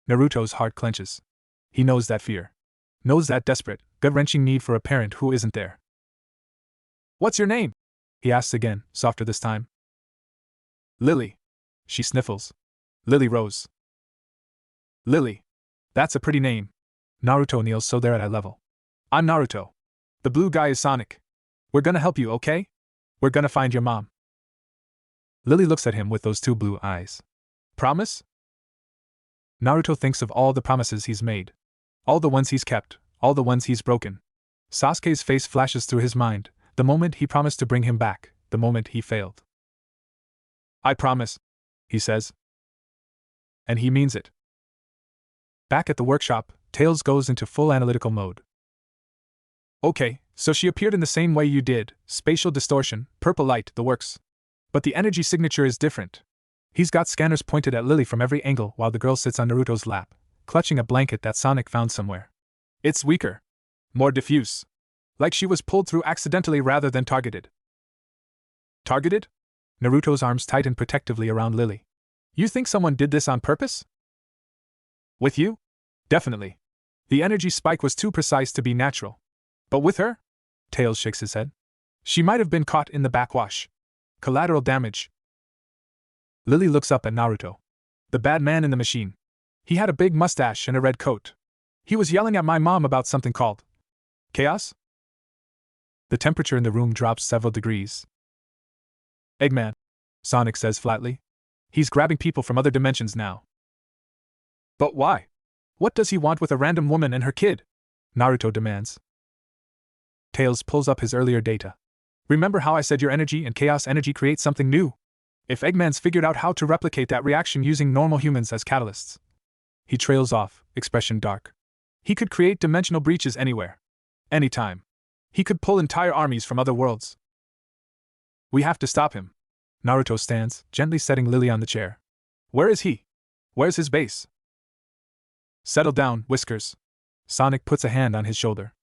Naruto's heart clenches. He knows that fear. Knows that desperate, gut-wrenching need for a parent who isn't there. What's your name? He asks again, softer this time. Lily. She sniffles. Lily Rose. Lily. That's a pretty name. Naruto kneels so they're at eye level. I'm Naruto. The blue guy is Sonic. We're gonna help you, okay? We're gonna find your mom. Lily looks at him with those two blue eyes. Promise? Naruto thinks of all the promises he's made. All the ones he's kept, all the ones he's broken. Sasuke's face flashes through his mind, the moment he promised to bring him back, the moment he failed. I promise, he says. And he means it. Back at the workshop, Tails goes into full analytical mode. Okay, so she appeared in the same way you did, spatial distortion, purple light, the works. But the energy signature is different. He's got scanners pointed at Lily from every angle while the girl sits on Naruto's lap, clutching a blanket that Sonic found somewhere. It's weaker. More diffuse. Like she was pulled through accidentally rather than targeted. Targeted? Naruto's arms tighten protectively around Lily. You think someone did this on purpose? With you? Definitely. The energy spike was too precise to be natural. But with her? Tails shakes his head. She might have been caught in the backwash. Collateral damage. Lily looks up at Naruto. The bad man in the machine. He had a big mustache and a red coat. He was yelling at my mom about something called chaos? The temperature in the room drops several degrees. Eggman, Sonic says flatly. He's grabbing people from other dimensions now. But why? What does he want with a random woman and her kid? Naruto demands. Tails pulls up his earlier data. Remember how I said your energy and chaos energy create something new? If Eggman's figured out how to replicate that reaction using normal humans as catalysts. He trails off, expression dark. He could create dimensional breaches anywhere. Anytime. He could pull entire armies from other worlds. We have to stop him. Naruto stands, gently setting Lily on the chair. Where is he? Where's his base? Settle down, Whiskers. Sonic puts a hand on his shoulder.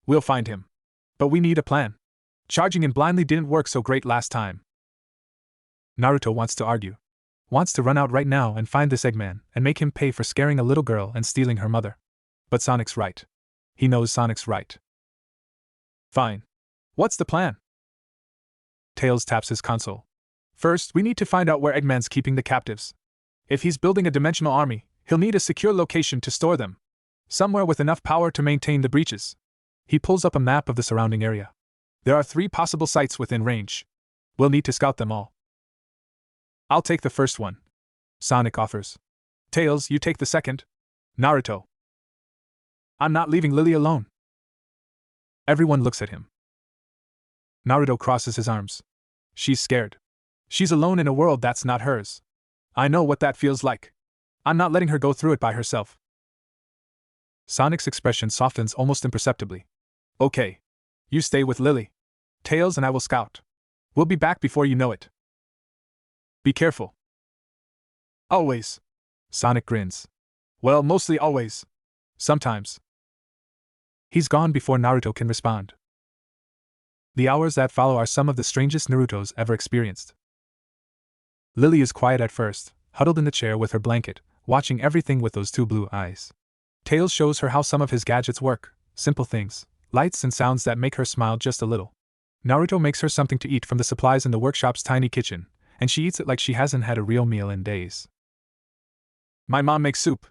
We'll find him. But we need a plan. Charging in blindly didn't work so great last time. Naruto wants to argue. Wants to run out right now and find this Eggman and make him pay for scaring a little girl and stealing her mother. But Sonic's right. He knows Sonic's right. Fine. What's the plan? Tails taps his console. First, we need to find out where Eggman's keeping the captives. If he's building a dimensional army, he'll need a secure location to store them. Somewhere with enough power to maintain the breaches. He pulls up a map of the surrounding area. There are 3 possible sites within range. We'll need to scout them all. I'll take the first one. Sonic offers. Tails, you take the second. Naruto. I'm not leaving Lily alone. Everyone looks at him. Naruto crosses his arms. She's scared. She's alone in a world that's not hers. I know what that feels like. I'm not letting her go through it by herself. Sonic's expression softens almost imperceptibly. Okay. You stay with Lily. Tails and I will scout. We'll be back before you know it. Be careful. Always. Sonic grins. Well, mostly always. Sometimes. He's gone before Naruto can respond. The hours that follow are some of the strangest Naruto's ever experienced. Lily is quiet at first, huddled in the chair with her blanket, watching everything with those 2 blue eyes. Tails shows her how some of his gadgets work, simple things, lights and sounds that make her smile just a little. Naruto makes her something to eat from the supplies in the workshop's tiny kitchen, and she eats it like she hasn't had a real meal in days. My mom makes soup,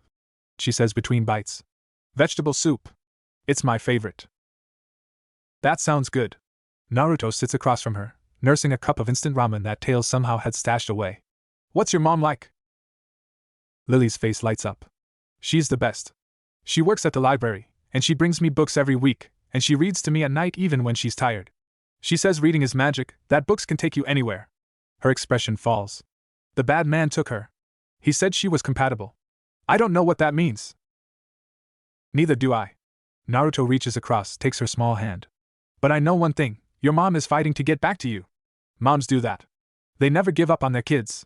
she says between bites. Vegetable soup. It's my favorite. That sounds good. Naruto sits across from her, nursing a cup of instant ramen that Tails somehow had stashed away. What's your mom like? Lily's face lights up. She's the best. She works at the library, and she brings me books every week, and she reads to me at night even when she's tired. She says reading is magic, that books can take you anywhere. Her expression falls. The bad man took her. He said she was compatible. I don't know what that means. Neither do I. Naruto reaches across, takes her small hand. But I know one thing, your mom is fighting to get back to you. Moms do that. They never give up on their kids.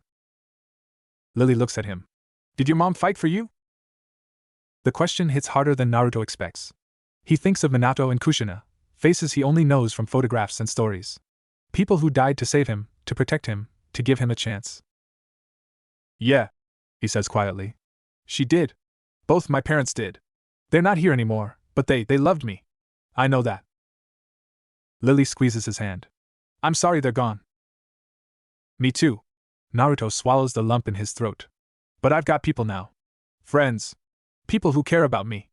Lily looks at him. Did your mom fight for you? The question hits harder than Naruto expects. He thinks of Minato and Kushina, faces he only knows from photographs and stories. People who died to save him, to protect him, to give him a chance. Yeah, he says quietly. She did. Both my parents did. They're not here anymore, but they loved me. I know that. Lily squeezes his hand. I'm sorry they're gone. Me too. Naruto swallows the lump in his throat. But I've got people now. Friends. People who care about me.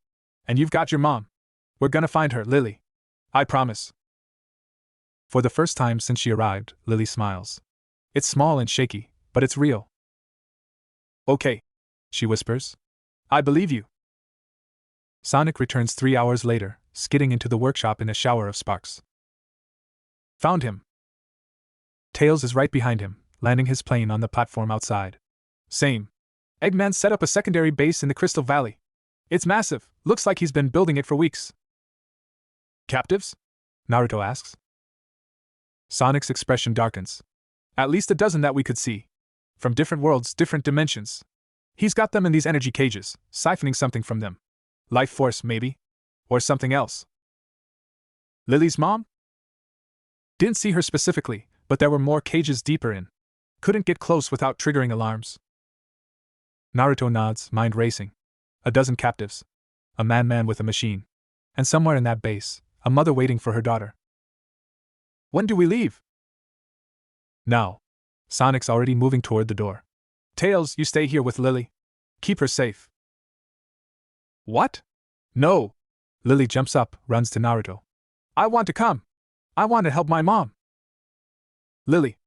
And you've got your mom. We're gonna find her, Lily. I promise. For the first time since she arrived, Lily smiles. It's small and shaky, but it's real. Okay, she whispers. I believe you. Sonic returns 3 hours later, skidding into the workshop in a shower of sparks. Found him. Tails is right behind him, landing his plane on the platform outside. Same. Eggman set up a secondary base in the Crystal Valley. It's massive, looks like he's been building it for weeks. Captives? Naruto asks. Sonic's expression darkens. At least a dozen that we could see. From different worlds, different dimensions. He's got them in these energy cages, siphoning something from them. Life force, maybe? Or something else. Lily's mom? Didn't see her specifically, but there were more cages deeper in. Couldn't get close without triggering alarms. Naruto nods, mind racing. A dozen captives. A man with a machine. And somewhere in that base, a mother waiting for her daughter. When do we leave? Now. Sonic's already moving toward the door. Tails, you stay here with Lily. Keep her safe. What? No! Lily jumps up, runs to Naruto. I want to come. I want to help my mom. Lily.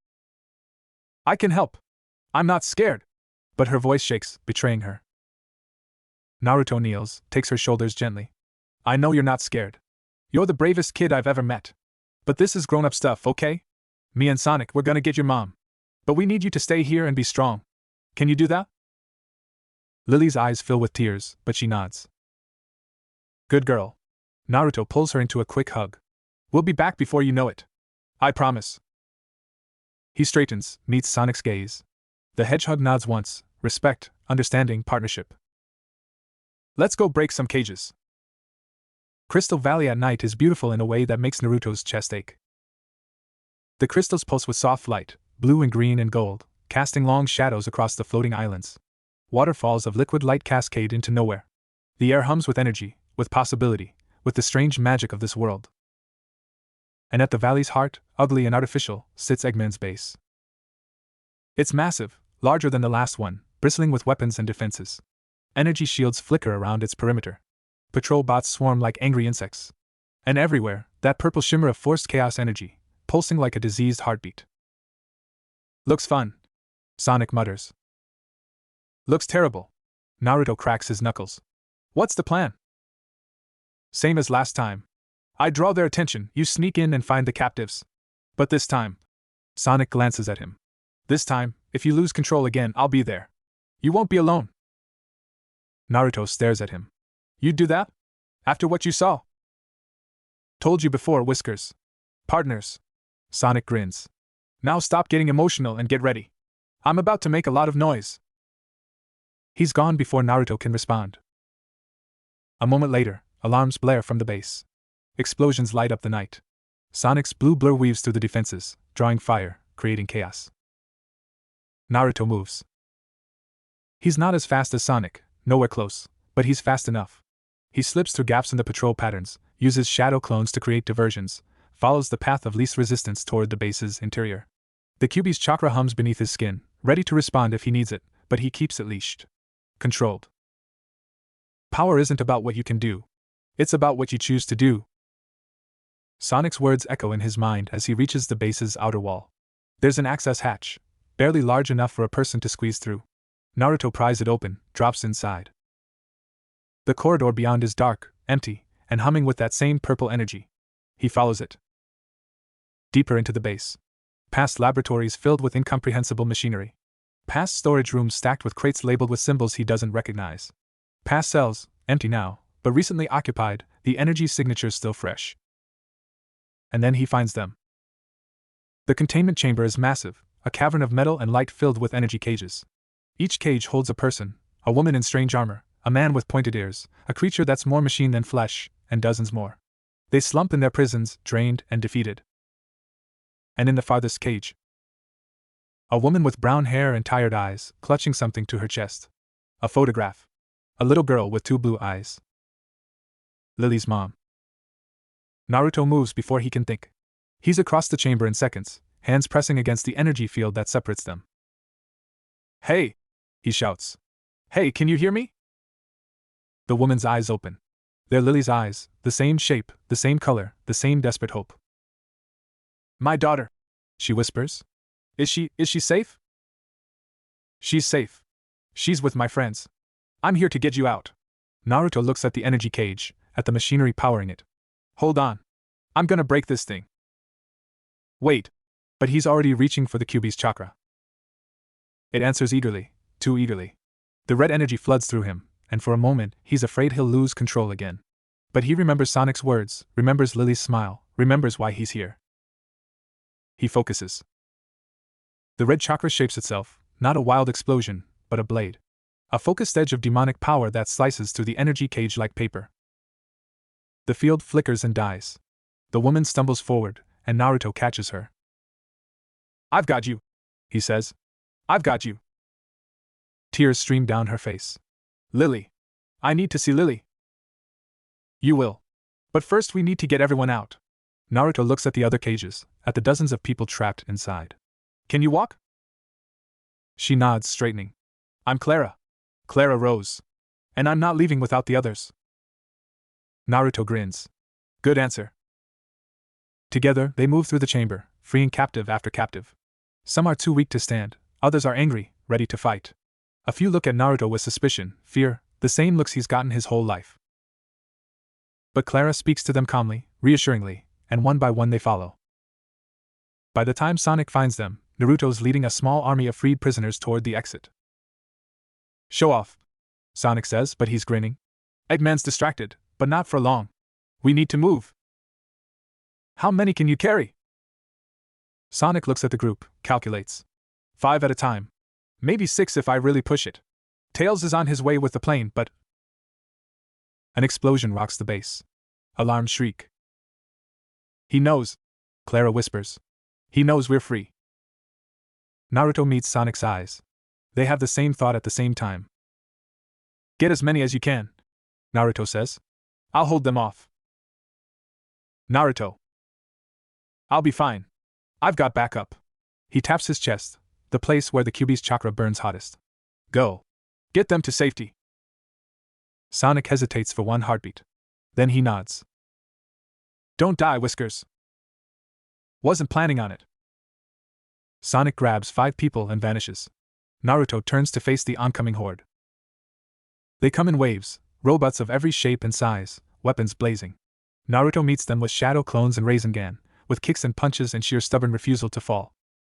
I can help. I'm not scared. But her voice shakes, betraying her. Naruto kneels, takes her shoulders gently. I know you're not scared. You're the bravest kid I've ever met. But this is grown-up stuff, okay? Me and Sonic, we're gonna get your mom. But we need you to stay here and be strong. Can you do that? Lily's eyes fill with tears, but she nods. Good girl. Naruto pulls her into a quick hug. We'll be back before you know it. I promise. He straightens, meets Sonic's gaze. The hedgehog nods once, respect, understanding, partnership. Let's go break some cages. Crystal Valley at night is beautiful in a way that makes Naruto's chest ache. The crystals pulse with soft light, blue and green and gold, casting long shadows across the floating islands. Waterfalls of liquid light cascade into nowhere. The air hums with energy, with possibility, with the strange magic of this world. And at the valley's heart, ugly and artificial, sits Eggman's base. It's massive, larger than the last one, bristling with weapons and defenses. Energy shields flicker around its perimeter. Patrol bots swarm like angry insects. And everywhere, that purple shimmer of forced chaos energy, pulsing like a diseased heartbeat. Looks fun, Sonic mutters. Looks terrible. Naruto cracks his knuckles. What's the plan? Same as last time. I draw their attention, you sneak in and find the captives. But this time, Sonic glances at him. This time, if you lose control again, I'll be there. You won't be alone. Naruto stares at him. You'd do that? After what you saw? Told you before, Whiskers. Partners. Sonic grins. Now stop getting emotional and get ready. I'm about to make a lot of noise. He's gone before Naruto can respond. A moment later, alarms blare from the base. Explosions light up the night. Sonic's blue blur weaves through the defenses, drawing fire, creating chaos. Naruto moves. He's not as fast as Sonic, nowhere close, but he's fast enough. He slips through gaps in the patrol patterns, uses shadow clones to create diversions, follows the path of least resistance toward the base's interior. The Kyuubi's chakra hums beneath his skin, ready to respond if he needs it, but he keeps it leashed. Controlled. Power isn't about what you can do. It's about what you choose to do. Sonic's words echo in his mind as he reaches the base's outer wall. There's an access hatch, barely large enough for a person to squeeze through. Naruto pries it open, drops inside. The corridor beyond is dark, empty, and humming with that same purple energy. He follows it. Deeper into the base. Past laboratories filled with incomprehensible machinery. Past storage rooms stacked with crates labeled with symbols he doesn't recognize. Past cells, empty now, but recently occupied, the energy signatures still fresh. And then he finds them. The containment chamber is massive, a cavern of metal and light filled with energy cages. Each cage holds a person, a woman in strange armor, a man with pointed ears, a creature that's more machine than flesh, and dozens more. They slump in their prisons, drained and defeated. And in the farthest cage, a woman with brown hair and tired eyes, clutching something to her chest. A photograph. A little girl with 2 blue eyes. Lily's mom. Naruto moves before he can think. He's across the chamber in seconds, hands pressing against the energy field that separates them. Hey! He shouts. Hey, can you hear me? The woman's eyes open. They're Lily's eyes, the same shape, the same color, the same desperate hope. My daughter, she whispers. Is she safe? She's safe. She's with my friends. I'm here to get you out. Naruto looks at the energy cage, at the machinery powering it. Hold on. I'm gonna break this thing. Wait. But he's already reaching for the Kyuubi's chakra. It answers eagerly, too eagerly. The red energy floods through him, and for a moment, he's afraid he'll lose control again. But he remembers Sonic's words, remembers Lily's smile, remembers why he's here. He focuses. The red chakra shapes itself, not a wild explosion, but a blade. A focused edge of demonic power that slices through the energy cage like paper. The field flickers and dies. The woman stumbles forward, and Naruto catches her. I've got you, he says. I've got you. Tears stream down her face. Lily. I need to see Lily. You will. But first we need to get everyone out. Naruto looks at the other cages, at the dozens of people trapped inside. Can you walk? She nods, straightening. I'm Clara. Clara Rose. And I'm not leaving without the others. Naruto grins. Good answer. Together, they move through the chamber, freeing captive after captive. Some are too weak to stand, others are angry, ready to fight. A few look at Naruto with suspicion, fear, the same looks he's gotten his whole life. But Clara speaks to them calmly, reassuringly, and one by one they follow. By the time Sonic finds them, Naruto's leading a small army of freed prisoners toward the exit. Show off, Sonic says, but he's grinning. Eggman's distracted, but not for long. We need to move. How many can you carry? Sonic looks at the group, calculates. 5 at a time. Maybe 6 if I really push it. Tails is on his way with the plane, but... An explosion rocks the base. Alarm shriek. He knows, Clara whispers. He knows we're free. Naruto meets Sonic's eyes. They have the same thought at the same time. Get as many as you can, Naruto says. I'll hold them off. Naruto. I'll be fine. I've got backup. He taps his chest, the place where the Kyuubi's chakra burns hottest. Go. Get them to safety. Sonic hesitates for one heartbeat. Then he nods. Don't die, Whiskers. Wasn't planning on it. Sonic grabs 5 people and vanishes. Naruto turns to face the oncoming horde. They come in waves, robots of every shape and size, weapons blazing. Naruto meets them with shadow clones and Rasengan, with kicks and punches and sheer stubborn refusal to fall.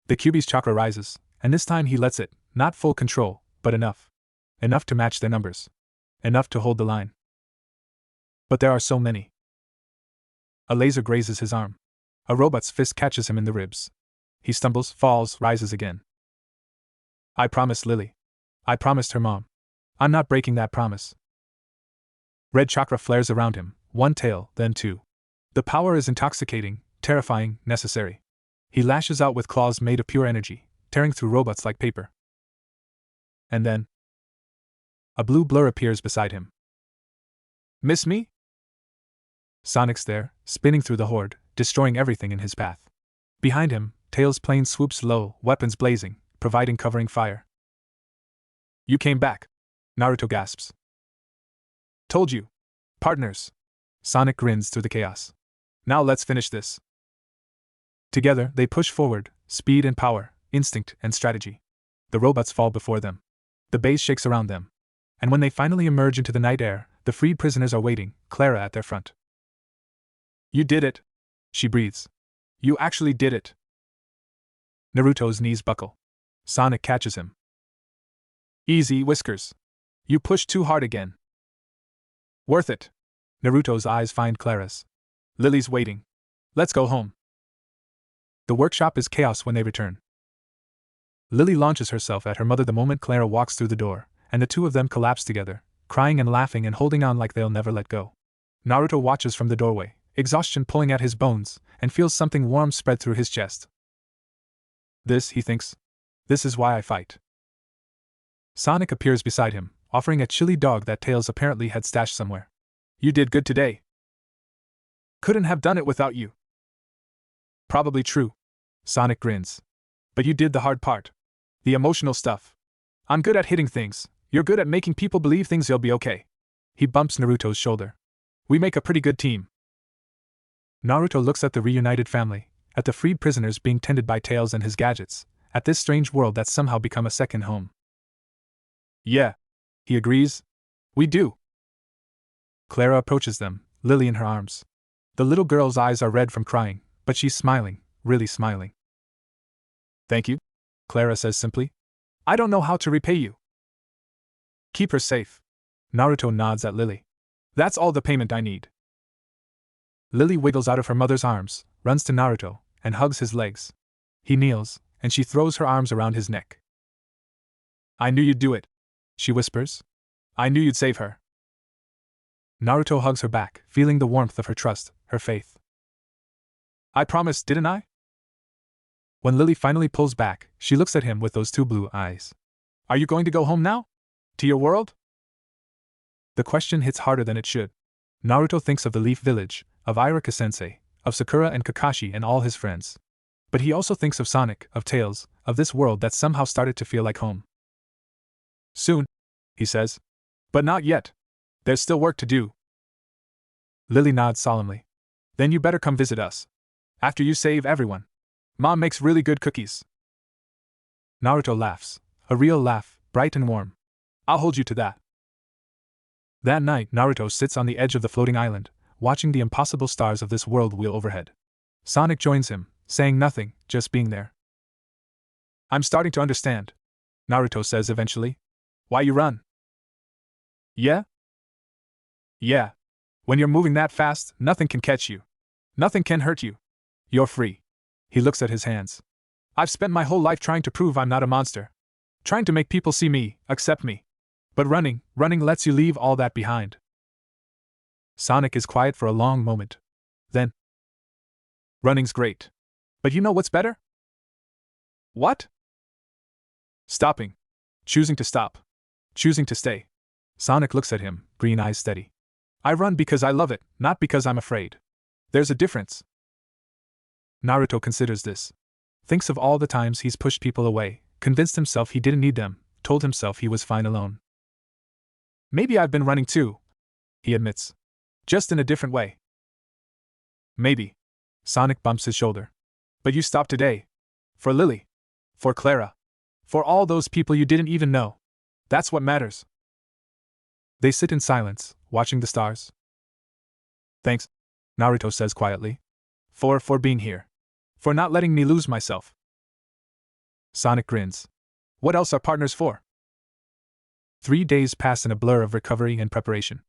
The Kyuubi's chakra rises, and this time he lets it, not full control, but enough. Enough to match their numbers. Enough to hold the line. But there are so many. A laser grazes his arm. A robot's fist catches him in the ribs. He stumbles, falls, rises again. I promised Lily. I promised her mom. I'm not breaking that promise. Red chakra flares around him, 1 tail, then 2. The power is intoxicating, terrifying, necessary. He lashes out with claws made of pure energy, tearing through robots like paper. And then... a blue blur appears beside him. Miss me? Sonic's there, spinning through the horde, destroying everything in his path. Behind him, Tails' plane swoops low, weapons blazing, providing covering fire. You came back, Naruto gasps. Told you. Partners. Sonic grins through the chaos. Now let's finish this. Together, they push forward, speed and power, instinct and strategy. The robots fall before them. The base shakes around them. And when they finally emerge into the night air, the freed prisoners are waiting, Clara at their front. You did it, she breathes. You actually did it. Naruto's knees buckle. Sonic catches him. Easy, Whiskers. You pushed too hard again. Worth it. Naruto's eyes find Clara's. Lily's waiting. Let's go home. The workshop is chaos when they return. Lily launches herself at her mother the moment Clara walks through the door, and the two of them collapse together, crying and laughing and holding on like they'll never let go. Naruto watches from the doorway, exhaustion pulling at his bones, and feels something warm spread through his chest. This, he thinks. This is why I fight. Sonic appears beside him, offering a chili dog that Tails apparently had stashed somewhere. You did good today. Couldn't have done it without you. Probably true. Sonic grins. But you did the hard part. The emotional stuff. I'm good at hitting things. You're good at making people believe things will be okay. He bumps Naruto's shoulder. We make a pretty good team. Naruto looks at the reunited family, at the freed prisoners being tended by Tails and his gadgets, at this strange world that's somehow become a second home. Yeah, he agrees. We do. Clara approaches them, Lily in her arms. The little girl's eyes are red from crying, but she's smiling, really smiling. Thank you, Clara says simply. I don't know how to repay you. Keep her safe. Naruto nods at Lily. That's all the payment I need. Lily wiggles out of her mother's arms, runs to Naruto, and hugs his legs. He kneels, and she throws her arms around his neck. I knew you'd do it, she whispers. I knew you'd save her. Naruto hugs her back, feeling the warmth of her trust, her faith. I promised, didn't I? When Lily finally pulls back, she looks at him with those 2 blue eyes. Are you going to go home now? To your world? The question hits harder than it should. Naruto thinks of the Leaf Village, of Iruka-sensei, of Sakura and Kakashi and all his friends. But he also thinks of Sonic, of Tails, of this world that somehow started to feel like home. Soon, he says. But not yet. There's still work to do. Lily nods solemnly. Then you better come visit us. After you save everyone. Mom makes really good cookies. Naruto laughs. A real laugh, bright and warm. I'll hold you to that. That night, Naruto sits on the edge of the floating island, watching the impossible stars of this world wheel overhead. Sonic joins him, saying nothing, just being there. I'm starting to understand, Naruto says eventually. Why you run? Yeah? Yeah. When you're moving that fast, nothing can catch you. Nothing can hurt you. You're free. He looks at his hands. I've spent my whole life trying to prove I'm not a monster. Trying to make people see me, accept me. But running lets you leave all that behind. Sonic is quiet for a long moment. Then, running's great. But you know what's better? What? Stopping. Choosing to stop. Choosing to stay. Sonic looks at him, green eyes steady. I run because I love it, not because I'm afraid. There's a difference. Naruto considers this. Thinks of all the times he's pushed people away, convinced himself he didn't need them, told himself he was fine alone. Maybe I've been running too, he admits. Just in a different way. Maybe. Sonic bumps his shoulder. But you stopped today. For Lily. For Clara. For all those people you didn't even know. That's what matters. They sit in silence, watching the stars. Thanks, Naruto says quietly. For being here. For not letting me lose myself. Sonic grins. What else are partners for? 3 days pass in a blur of recovery and preparation.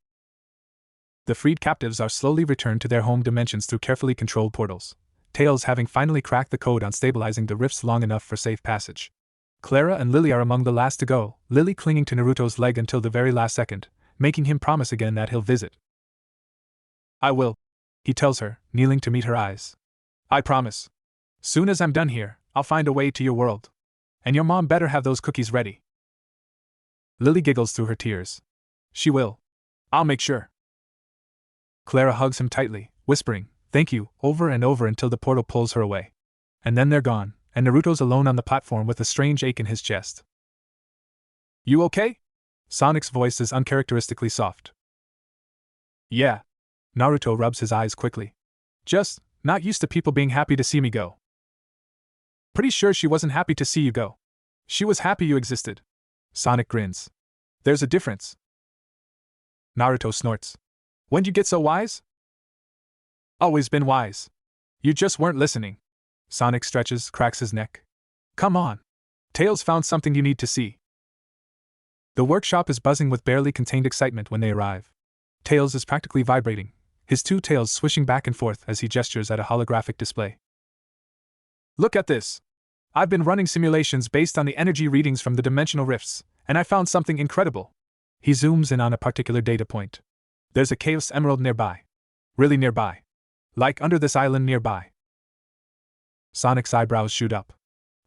The freed captives are slowly returned to their home dimensions through carefully controlled portals, Tails having finally cracked the code on stabilizing the rifts long enough for safe passage. Clara and Lily are among the last to go, Lily clinging to Naruto's leg until the very last second, making him promise again that he'll visit. I will, he tells her, kneeling to meet her eyes. I promise. Soon as I'm done here, I'll find a way to your world. And your mom better have those cookies ready. Lily giggles through her tears. She will. I'll make sure. Clara hugs him tightly, whispering, thank you, over and over until the portal pulls her away. And then they're gone, and Naruto's alone on the platform with a strange ache in his chest. You okay? Sonic's voice is uncharacteristically soft. Yeah. Naruto rubs his eyes quickly. Just, not used to people being happy to see me go. Pretty sure she wasn't happy to see you go. She was happy you existed. Sonic grins. There's a difference. Naruto snorts. When'd you get so wise? Always been wise. You just weren't listening. Sonic stretches, cracks his neck. Come on. Tails found something you need to see. The workshop is buzzing with barely contained excitement when they arrive. Tails is practically vibrating, his two tails swishing back and forth as he gestures at a holographic display. Look at this. I've been running simulations based on the energy readings from the dimensional rifts, and I found something incredible. He zooms in on a particular data point. There's a Chaos Emerald nearby. Really nearby. Like under this island nearby. Sonic's eyebrows shoot up.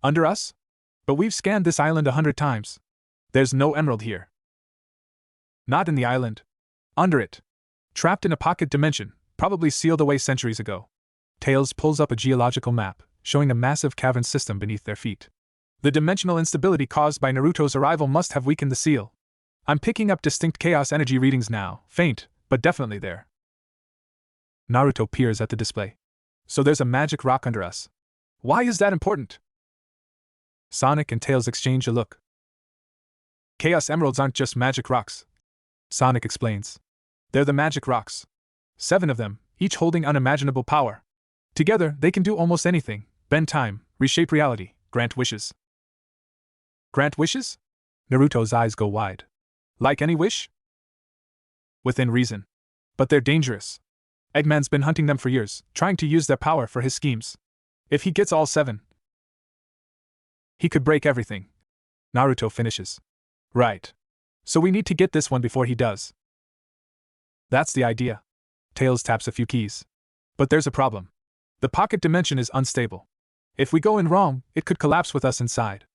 Under us? But we've scanned this island 100 times. There's no emerald here. Not in the island. Under it. Trapped in a pocket dimension, probably sealed away centuries ago. Tails pulls up a geological map, showing a massive cavern system beneath their feet. The dimensional instability caused by Naruto's arrival must have weakened the seal. I'm picking up distinct chaos energy readings now, faint, but definitely there. Naruto peers at the display. So there's a magic rock under us. Why is that important? Sonic and Tails exchange a look. Chaos emeralds aren't just magic rocks. Sonic explains. They're the magic rocks. 7 of them, each holding unimaginable power. Together, they can do almost anything: bend time, reshape reality, grant wishes. Grant wishes? Naruto's eyes go wide. Like any wish? Within reason. But they're dangerous. Eggman's been hunting them for years, trying to use their power for his schemes. If he gets all 7, he could break everything. Naruto finishes. Right. So we need to get this one before he does. That's the idea. Tails taps a few keys. But there's a problem. The pocket dimension is unstable. If we go in wrong, it could collapse with us inside.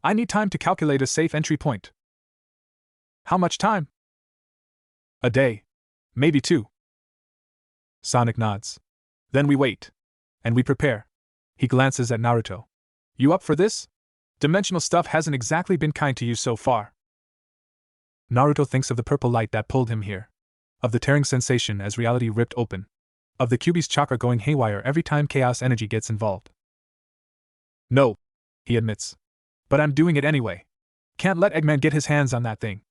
I need time to calculate a safe entry point. How much time? A day. Maybe 2. Sonic nods. Then we wait. And we prepare. He glances at Naruto. You up for this? Dimensional stuff hasn't exactly been kind to you so far. Naruto thinks of the purple light that pulled him here, of the tearing sensation as reality ripped open, of the Kyuubi's chakra going haywire every time chaos energy gets involved. No, he admits. But I'm doing it anyway. Can't let Eggman get his hands on that thing.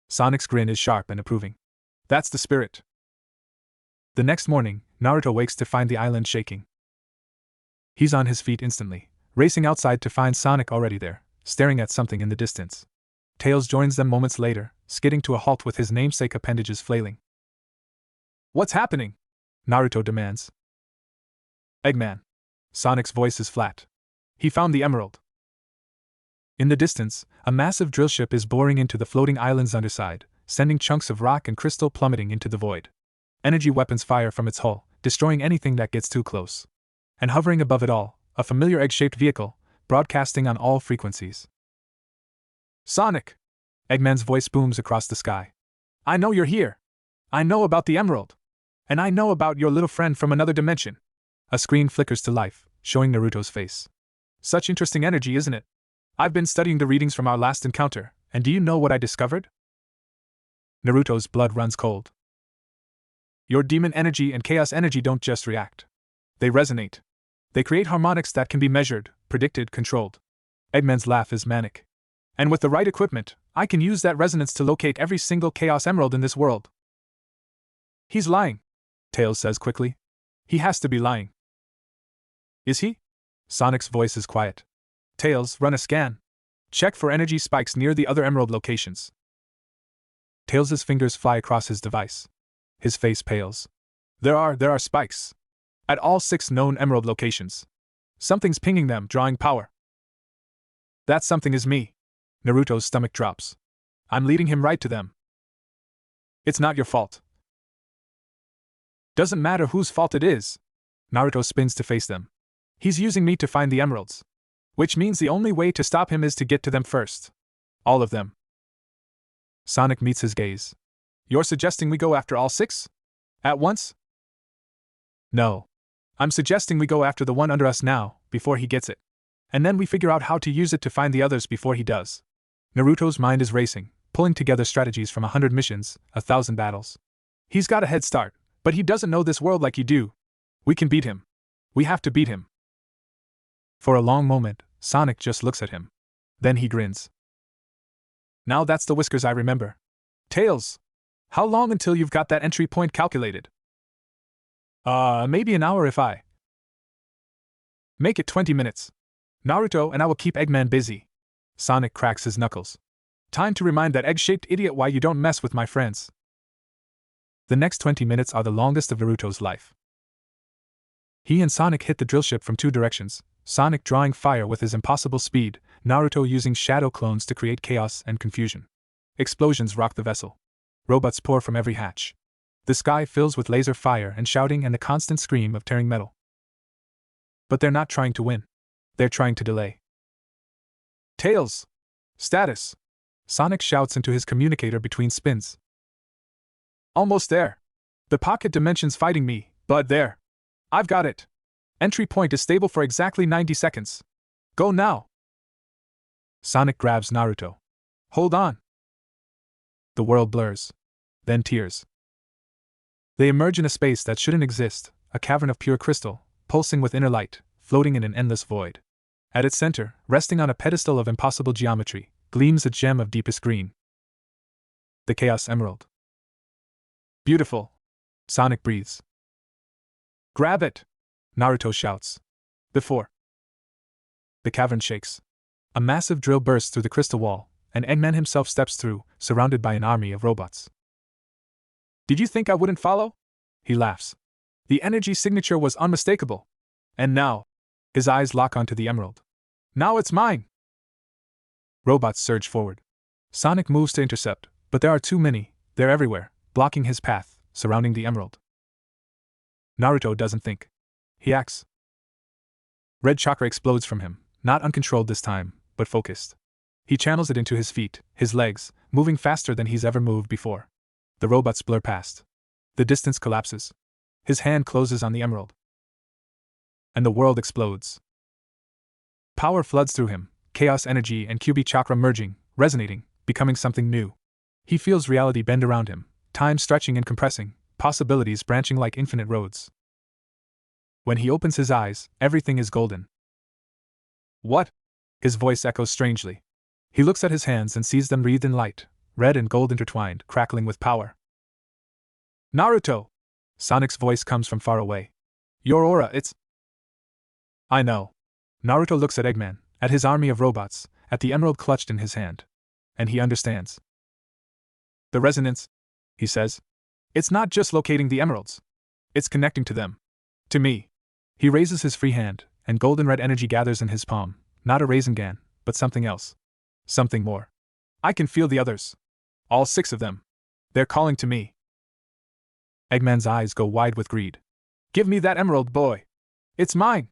Sonic's grin is sharp and approving. That's the spirit. The next morning, Naruto wakes to find the island shaking. He's on his feet instantly, racing outside to find Sonic already there, staring at something in the distance. Tails joins them moments later, skidding to a halt with his namesake appendages flailing. What's happening? Naruto demands. Eggman. Sonic's voice is flat. He found the emerald. In the distance, a massive drill ship is boring into the floating island's underside, sending chunks of rock and crystal plummeting into the void. Energy weapons fire from its hull, destroying anything that gets too close. And hovering above it all, a familiar egg-shaped vehicle, broadcasting on all frequencies. Sonic! Eggman's voice booms across the sky. I know you're here! I know about the emerald! And I know about your little friend from another dimension! A screen flickers to life, showing Naruto's face. Such interesting energy, isn't it? I've been studying the readings from our last encounter, and do you know what I discovered? Naruto's blood runs cold. Your demon energy and chaos energy don't just react. They resonate. They create harmonics that can be measured, predicted, controlled. Eggman's laugh is manic. And with the right equipment, I can use that resonance to locate every single chaos emerald in this world. He's lying, Tails says quickly. He has to be lying. Is he? Sonic's voice is quiet. Tails, run a scan. Check for energy spikes near the other emerald locations. Tails' fingers fly across his device. His face pales. There are spikes. At all 6 known emerald locations. Something's pinging them, drawing power. That something is me. Naruto's stomach drops. I'm leading him right to them. It's not your fault. Doesn't matter whose fault it is. Naruto spins to face them. He's using me to find the emeralds. Which means the only way to stop him is to get to them first. All of them. Sonic meets his gaze. You're suggesting we go after all 6? At once? No. I'm suggesting we go after the one under us now, before he gets it. And then we figure out how to use it to find the others before he does. Naruto's mind is racing, pulling together strategies from 100 missions, 1,000 battles. He's got a head start, but he doesn't know this world like you do. We can beat him. We have to beat him. For a long moment, Sonic just looks at him. Then he grins. Now that's the whiskers I remember. Tails! How long until you've got that entry point calculated? Maybe an hour if I make it 20 minutes. Naruto and I will keep Eggman busy. Sonic cracks his knuckles. Time to remind that egg-shaped idiot why you don't mess with my friends. The next 20 minutes are the longest of Naruto's life. He and Sonic hit the drill ship from 2 directions, Sonic drawing fire with his impossible speed, Naruto using shadow clones to create chaos and confusion. Explosions rock the vessel. Robots pour from every hatch. The sky fills with laser fire and shouting and the constant scream of tearing metal. But they're not trying to win. They're trying to delay. Tails! Status! Sonic shouts into his communicator between spins. Almost there. The pocket dimension's fighting me, but there. I've got it. Entry point is stable for exactly 90 seconds. Go now. Sonic grabs Naruto. Hold on. The world blurs. Then tears. They emerge in a space that shouldn't exist, a cavern of pure crystal, pulsing with inner light, floating in an endless void. At its center, resting on a pedestal of impossible geometry, gleams a gem of deepest green. The Chaos Emerald. Beautiful. Sonic breathes. Grab it! Naruto shouts. Before the cavern shakes. A massive drill bursts through the crystal wall, and Eggman himself steps through, surrounded by an army of robots. Did you think I wouldn't follow? He laughs. The energy signature was unmistakable. And now, his eyes lock onto the emerald. Now it's mine! Robots surge forward. Sonic moves to intercept, but there are too many, they're everywhere, blocking his path, surrounding the emerald. Naruto doesn't think. He acts. Red chakra explodes from him, not uncontrolled this time, but focused. He channels it into his feet, his legs, moving faster than he's ever moved before. The robots blur past. The distance collapses. His hand closes on the emerald. And the world explodes. Power floods through him, chaos energy and QB chakra merging, resonating, becoming something new. He feels reality bend around him, time stretching and compressing, possibilities branching like infinite roads. When he opens his eyes, everything is golden. What? His voice echoes strangely. He looks at his hands and sees them wreathed in light, red and gold intertwined, crackling with power. Naruto! Sonic's voice comes from far away. Your aura, it's... I know. Naruto looks at Eggman, at his army of robots, at the emerald clutched in his hand. And he understands. The resonance, he says. It's not just locating the emeralds. It's connecting to them. To me. He raises his free hand, and golden red energy gathers in his palm, not a Rasengan, but something else. Something more. I can feel the others. All 6 of them. They're calling to me. Eggman's eyes go wide with greed. Give me that emerald, boy. It's mine.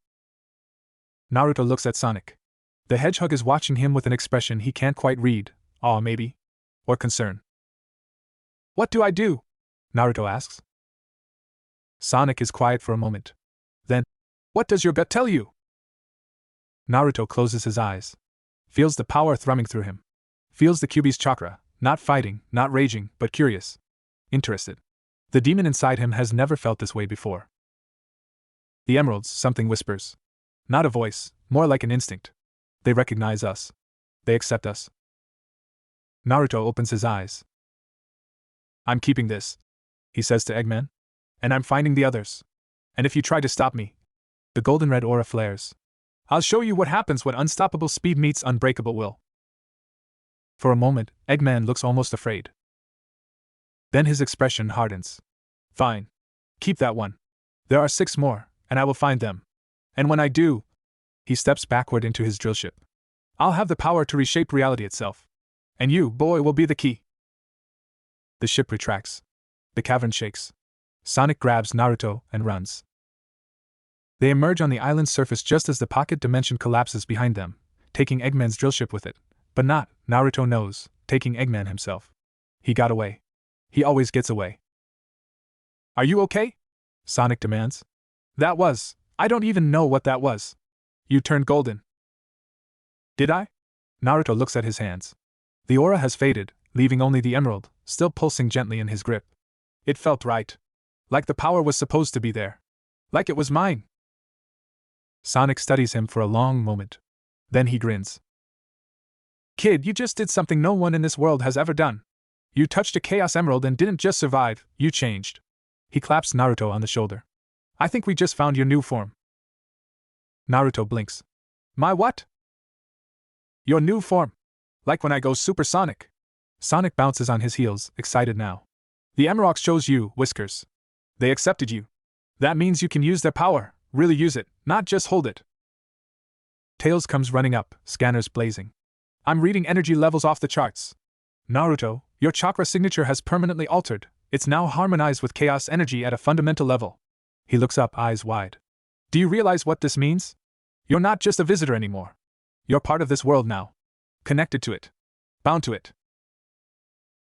Naruto looks at Sonic. The Hedgehog is watching him with an expression he can't quite read, awe maybe, or concern. What do I do? Naruto asks. Sonic is quiet for a moment. Then, what does your gut tell you? Naruto closes his eyes. Feels the power thrumming through him. Feels the Kyuubi's chakra, not fighting, not raging, but curious. Interested. The demon inside him has never felt this way before. The emeralds, something whispers. Not a voice, more like an instinct. They recognize us. They accept us. Naruto opens his eyes. I'm keeping this, he says to Eggman. And I'm finding the others. And if you try to stop me, the golden red aura flares. I'll show you what happens when unstoppable speed meets unbreakable will. For a moment, Eggman looks almost afraid. Then his expression hardens. Fine. Keep that one. There are 6 more, and I will find them. And when I do, he steps backward into his drill ship. I'll have the power to reshape reality itself. And you, boy, will be the key. The ship retracts. The cavern shakes. Sonic grabs Naruto and runs. They emerge on the island's surface just as the pocket dimension collapses behind them, taking Eggman's drill ship with it, but not, Naruto knows, taking Eggman himself. He got away. He always gets away. Are you okay? Sonic demands. I don't even know what that was. You turned golden. Did I? Naruto looks at his hands. The aura has faded, leaving only the emerald, still pulsing gently in his grip. It felt right. Like the power was supposed to be there. Like it was mine. Sonic studies him for a long moment. Then he grins. Kid, you just did something no one in this world has ever done. You touched a Chaos Emerald and didn't just survive, you changed. He claps Naruto on the shoulder. I think we just found your new form. Naruto blinks. My what? Your new form. Like when I go supersonic. Sonic bounces on his heels, excited now. The Emerox chose you, Whiskers. They accepted you. That means you can use their power, really use it, not just hold it. Tails comes running up, scanners blazing. I'm reading energy levels off the charts. Naruto, your chakra signature has permanently altered. It's now harmonized with chaos energy at a fundamental level. He looks up, eyes wide. Do you realize what this means? You're not just a visitor anymore. You're part of this world now. Connected to it. Bound to it.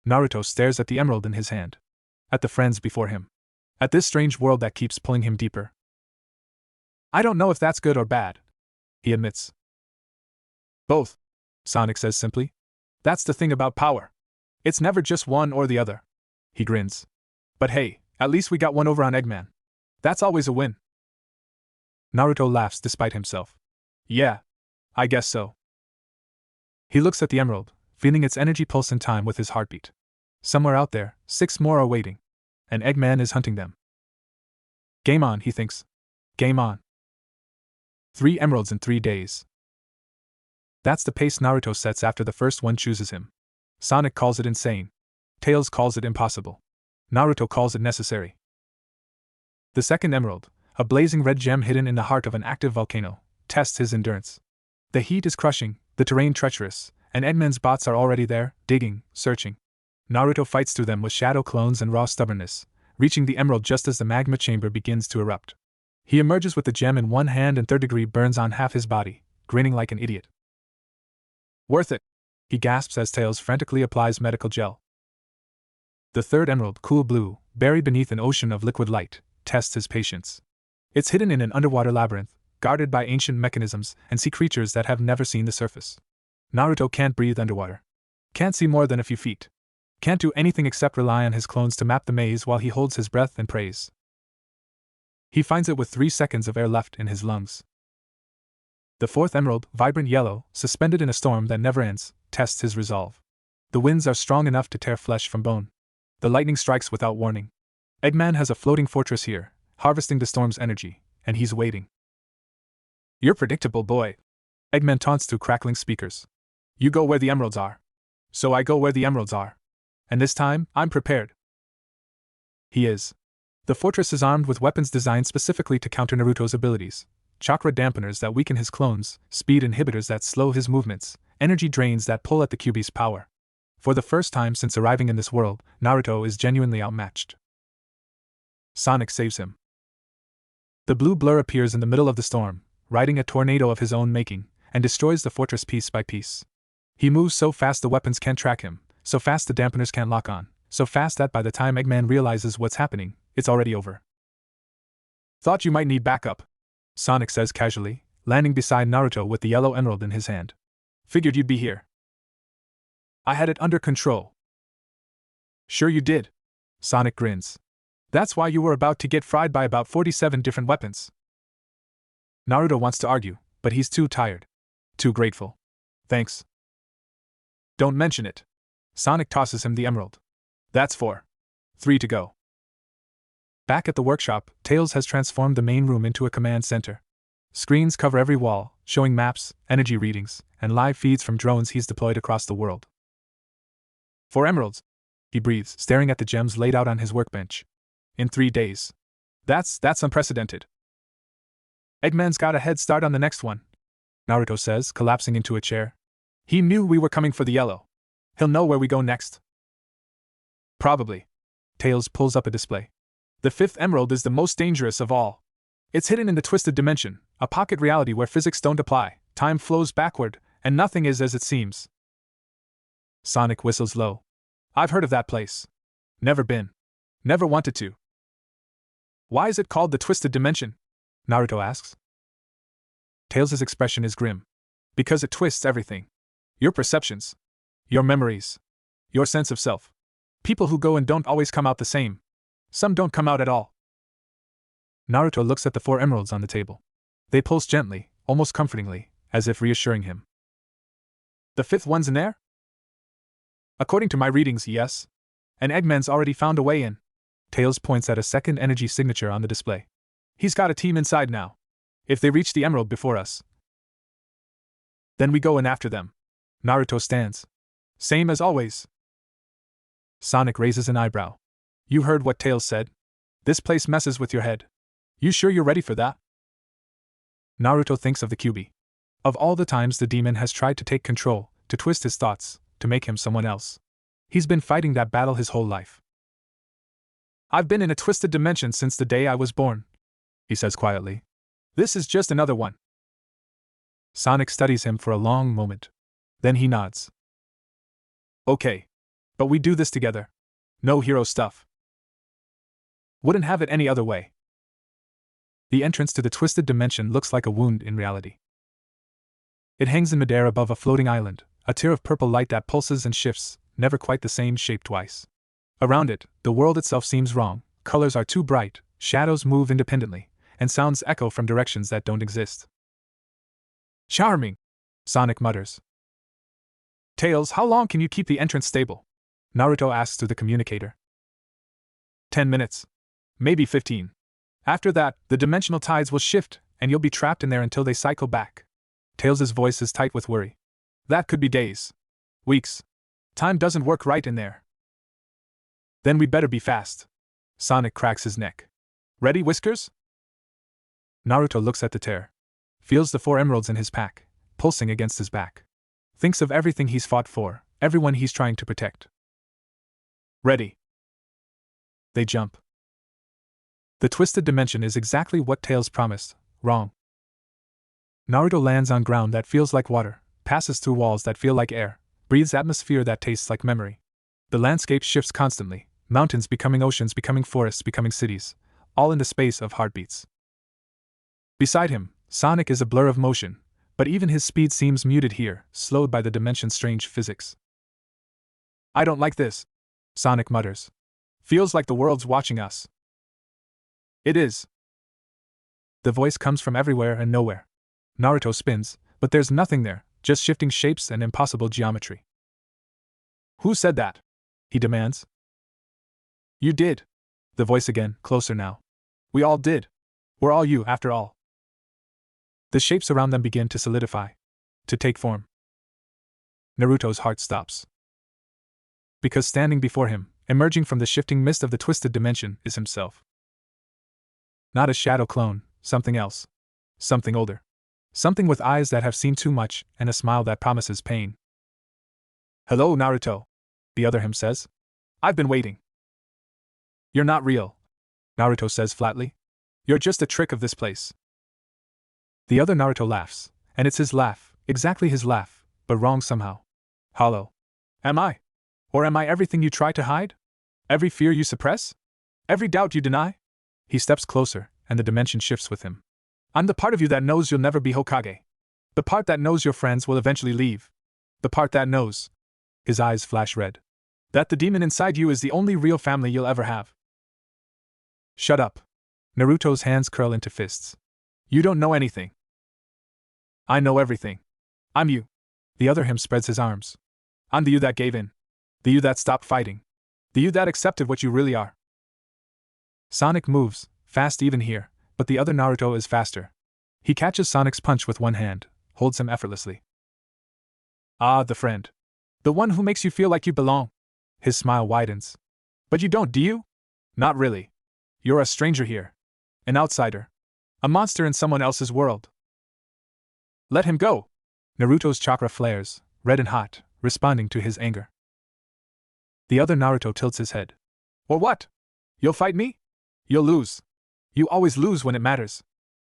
Naruto stares at the emerald in his hand. At the friends before him. At this strange world that keeps pulling him deeper. I don't know if that's good or bad, he admits. Both, Sonic says simply. That's the thing about power. It's never just one or the other. He grins. But hey, at least we got one over on Eggman. That's always a win. Naruto laughs despite himself. Yeah, I guess so. He looks at the emerald, feeling its energy pulse in time with his heartbeat. Somewhere out there, 6 more are waiting. And Eggman is hunting them. Game on, he thinks. Game on. 3 emeralds in 3 days. That's the pace Naruto sets after the first one chooses him. Sonic calls it insane. Tails calls it impossible. Naruto calls it necessary. The second emerald, a blazing red gem hidden in the heart of an active volcano, tests his endurance. The heat is crushing, the terrain treacherous, and Eggman's bots are already there, digging, searching. Naruto fights through them with shadow clones and raw stubbornness, reaching the emerald just as the magma chamber begins to erupt. He emerges with the gem in one hand and third degree burns on half his body, grinning like an idiot. Worth it, he gasps as Tails frantically applies medical gel. The third emerald, cool blue, buried beneath an ocean of liquid light, tests his patience. It's hidden in an underwater labyrinth, guarded by ancient mechanisms and sea creatures that have never seen the surface. Naruto can't breathe underwater. Can't see more than a few feet. Can't do anything except rely on his clones to map the maze while he holds his breath and prays. He finds it with 3 seconds of air left in his lungs. The 4th emerald, vibrant yellow, suspended in a storm that never ends, tests his resolve. The winds are strong enough to tear flesh from bone. The lightning strikes without warning. Eggman has a floating fortress here, harvesting the storm's energy, and he's waiting. "You're predictable, boy," Eggman taunts through crackling speakers. "You go where the emeralds are. So I go where the emeralds are. And this time, I'm prepared." He is. The fortress is armed with weapons designed specifically to counter Naruto's abilities. Chakra dampeners that weaken his clones, speed inhibitors that slow his movements, energy drains that pull at the Kyuubi's power. For the first time since arriving in this world, Naruto is genuinely outmatched. Sonic saves him. The blue blur appears in the middle of the storm, riding a tornado of his own making, and destroys the fortress piece by piece. He moves so fast the weapons can't track him, so fast the dampeners can't lock on, so fast that by the time Eggman realizes what's happening, it's already over. "Thought you might need backup," Sonic says casually, landing beside Naruto with the yellow emerald in his hand. "Figured you'd be here." "I had it under control." "Sure you did." Sonic grins. "That's why you were about to get fried by about 47 different weapons." Naruto wants to argue, but he's too tired. Too grateful. "Thanks." "Don't mention it." Sonic tosses him the emerald. "That's 4. 3 to go." Back at the workshop, Tails has transformed the main room into a command center. Screens cover every wall, showing maps, energy readings, and live feeds from drones he's deployed across the world. 4 emeralds, he breathes, staring at the gems laid out on his workbench. "In 3 days. That's unprecedented." "Eggman's got a head start on the next one," Naruto says, collapsing into a chair. "He knew we were coming for the yellow. He'll know where we go next." "Probably." Tails pulls up a display. "The 5th emerald is the most dangerous of all. It's hidden in the twisted dimension, a pocket reality where physics don't apply, time flows backward, and nothing is as it seems." Sonic whistles low. "I've heard of that place. Never been. Never wanted to." "Why is it called the twisted dimension?" Naruto asks. Tails' expression is grim. "Because it twists everything. Your perceptions. Your memories. Your sense of self. People who go in don't always come out the same. Some don't come out at all." Naruto looks at the 4 emeralds on the table. They pulse gently, almost comfortingly, as if reassuring him. "The 5th one's in there?" "According to my readings, yes. And Eggman's already found a way in." Tails points at a second energy signature on the display. "He's got a team inside now. If they reach the emerald before us, then we go in after them." Naruto stands. "Same as always." Sonic raises an eyebrow. "You heard what Tails said? This place messes with your head. You sure you're ready for that?" Naruto thinks of the Kyuubi. Of all the times the demon has tried to take control, to twist his thoughts, to make him someone else. He's been fighting that battle his whole life. "I've been in a twisted dimension since the day I was born," he says quietly. "This is just another one." Sonic studies him for a long moment. Then he nods. "Okay. But we do this together. No hero stuff. Wouldn't have it any other way." The entrance to the twisted dimension looks like a wound in reality. It hangs in midair above a floating island, a tear of purple light that pulses and shifts, never quite the same shape twice. Around it, the world itself seems wrong, colors are too bright, shadows move independently, and sounds echo from directions that don't exist. "Charming," Sonic mutters. "Tails, how long can you keep the entrance stable?" Naruto asks through the communicator. 10 minutes. Maybe 15. After that, the dimensional tides will shift, and you'll be trapped in there until they cycle back. Tails' voice is tight with worry. "That could be days. Weeks. Time doesn't work right in there." "Then we better be fast." Sonic cracks his neck. "Ready, Whiskers?" Naruto looks at the tear. Feels the 4 emeralds in his pack, pulsing against his back. Thinks of everything he's fought for, everyone he's trying to protect. "Ready." They jump. The twisted dimension is exactly what Tails promised, wrong. Naruto lands on ground that feels like water, passes through walls that feel like air, breathes atmosphere that tastes like memory. The landscape shifts constantly, mountains becoming oceans, becoming forests, becoming cities, all in the space of heartbeats. Beside him, Sonic is a blur of motion, but even his speed seems muted here, slowed by the dimension's strange physics. I don't like this, Sonic mutters. Feels like the world's watching us. It is. The voice comes from everywhere and nowhere. Naruto spins, but there's nothing there, just shifting shapes and impossible geometry. Who said that? He demands. You did. The voice again, closer now. We all did. We're all you, after all. The shapes around them begin to solidify, to take form. Naruto's heart stops. Because standing before him, emerging from the shifting mist of the twisted dimension, is himself. Not a shadow clone, something else. Something older. Something with eyes that have seen too much, and a smile that promises pain. Hello, Naruto, the other him says. I've been waiting. You're not real, Naruto says flatly. You're just a trick of this place. The other Naruto laughs, and it's his laugh, exactly his laugh, but wrong somehow. Hollow. Am I? Or am I everything you try to hide? Every fear you suppress? Every doubt you deny? He steps closer, and the dimension shifts with him. I'm the part of you that knows you'll never be Hokage. The part that knows your friends will eventually leave. The part that knows. His eyes flash red. That the demon inside you is the only real family you'll ever have. Shut up. Naruto's hands curl into fists. You don't know anything. I know everything. I'm you. The other him spreads his arms. I'm the you that gave in. The you that stopped fighting. The you that accepted what you really are. Sonic moves, fast even here, but the other Naruto is faster. He catches Sonic's punch with one hand, holds him effortlessly. Ah, the friend. The one who makes you feel like you belong. His smile widens. But you don't, do you? Not really. You're a stranger here. An outsider. A monster in someone else's world. Let him go. Naruto's chakra flares, red and hot, responding to his anger. The other Naruto tilts his head. Or what? You'll fight me? You'll lose. You always lose when it matters.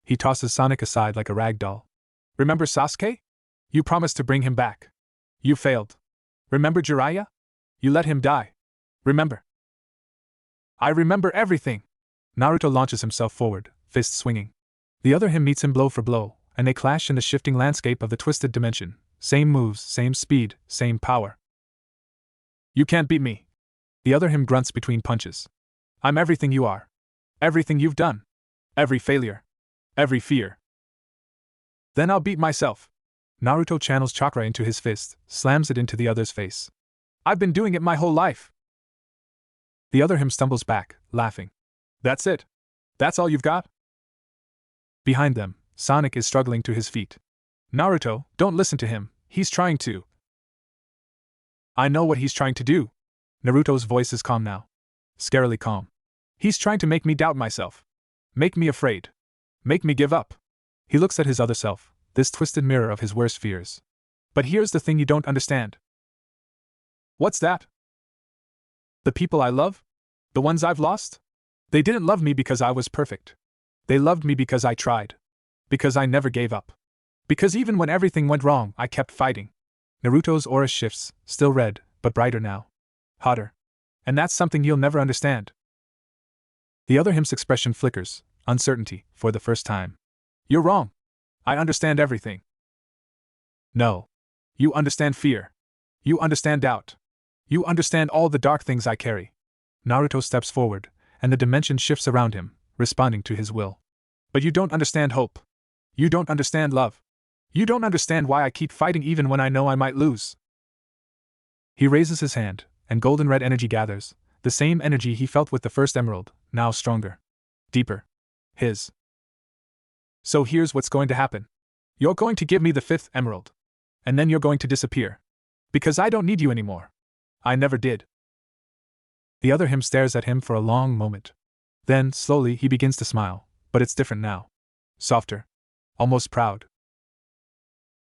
He tosses Sonic aside like a rag doll. Remember Sasuke? You promised to bring him back. You failed. Remember Jiraiya? You let him die. Remember? I remember everything. Naruto launches himself forward, fist swinging. The other him meets him blow for blow, and they clash in the shifting landscape of the twisted dimension. Same moves, same speed, same power. You can't beat me. The other him grunts between punches. I'm everything you are. Everything you've done. Every failure. Every fear. Then I'll beat myself. Naruto channels chakra into his fist, slams it into the other's face. I've been doing it my whole life. The other him stumbles back, laughing. That's it? That's all you've got? Behind them, Sonic is struggling to his feet. Naruto, don't listen to him, he's trying to. I know what he's trying to do. Naruto's voice is calm now. Scarily calm. He's trying to make me doubt myself. Make me afraid. Make me give up. He looks at his other self, this twisted mirror of his worst fears. But here's the thing you don't understand. What's that? The people I love? The ones I've lost? They didn't love me because I was perfect. They loved me because I tried. Because I never gave up. Because even when everything went wrong, I kept fighting. Naruto's aura shifts, still red, but brighter now. Hotter. And that's something you'll never understand. The other him's expression flickers, uncertainty, for the first time. You're wrong. I understand everything. No. You understand fear. You understand doubt. You understand all the dark things I carry. Naruto steps forward, and the dimension shifts around him, responding to his will. But you don't understand hope. You don't understand love. You don't understand why I keep fighting even when I know I might lose. He raises his hand, and golden red energy gathers, the same energy he felt with the first emerald, now stronger. Deeper. His. So here's what's going to happen. You're going to give me the 5th emerald. And then you're going to disappear. Because I don't need you anymore. I never did. The other him stares at him for a long moment. Then, slowly, he begins to smile, but it's different now. Softer. Almost proud.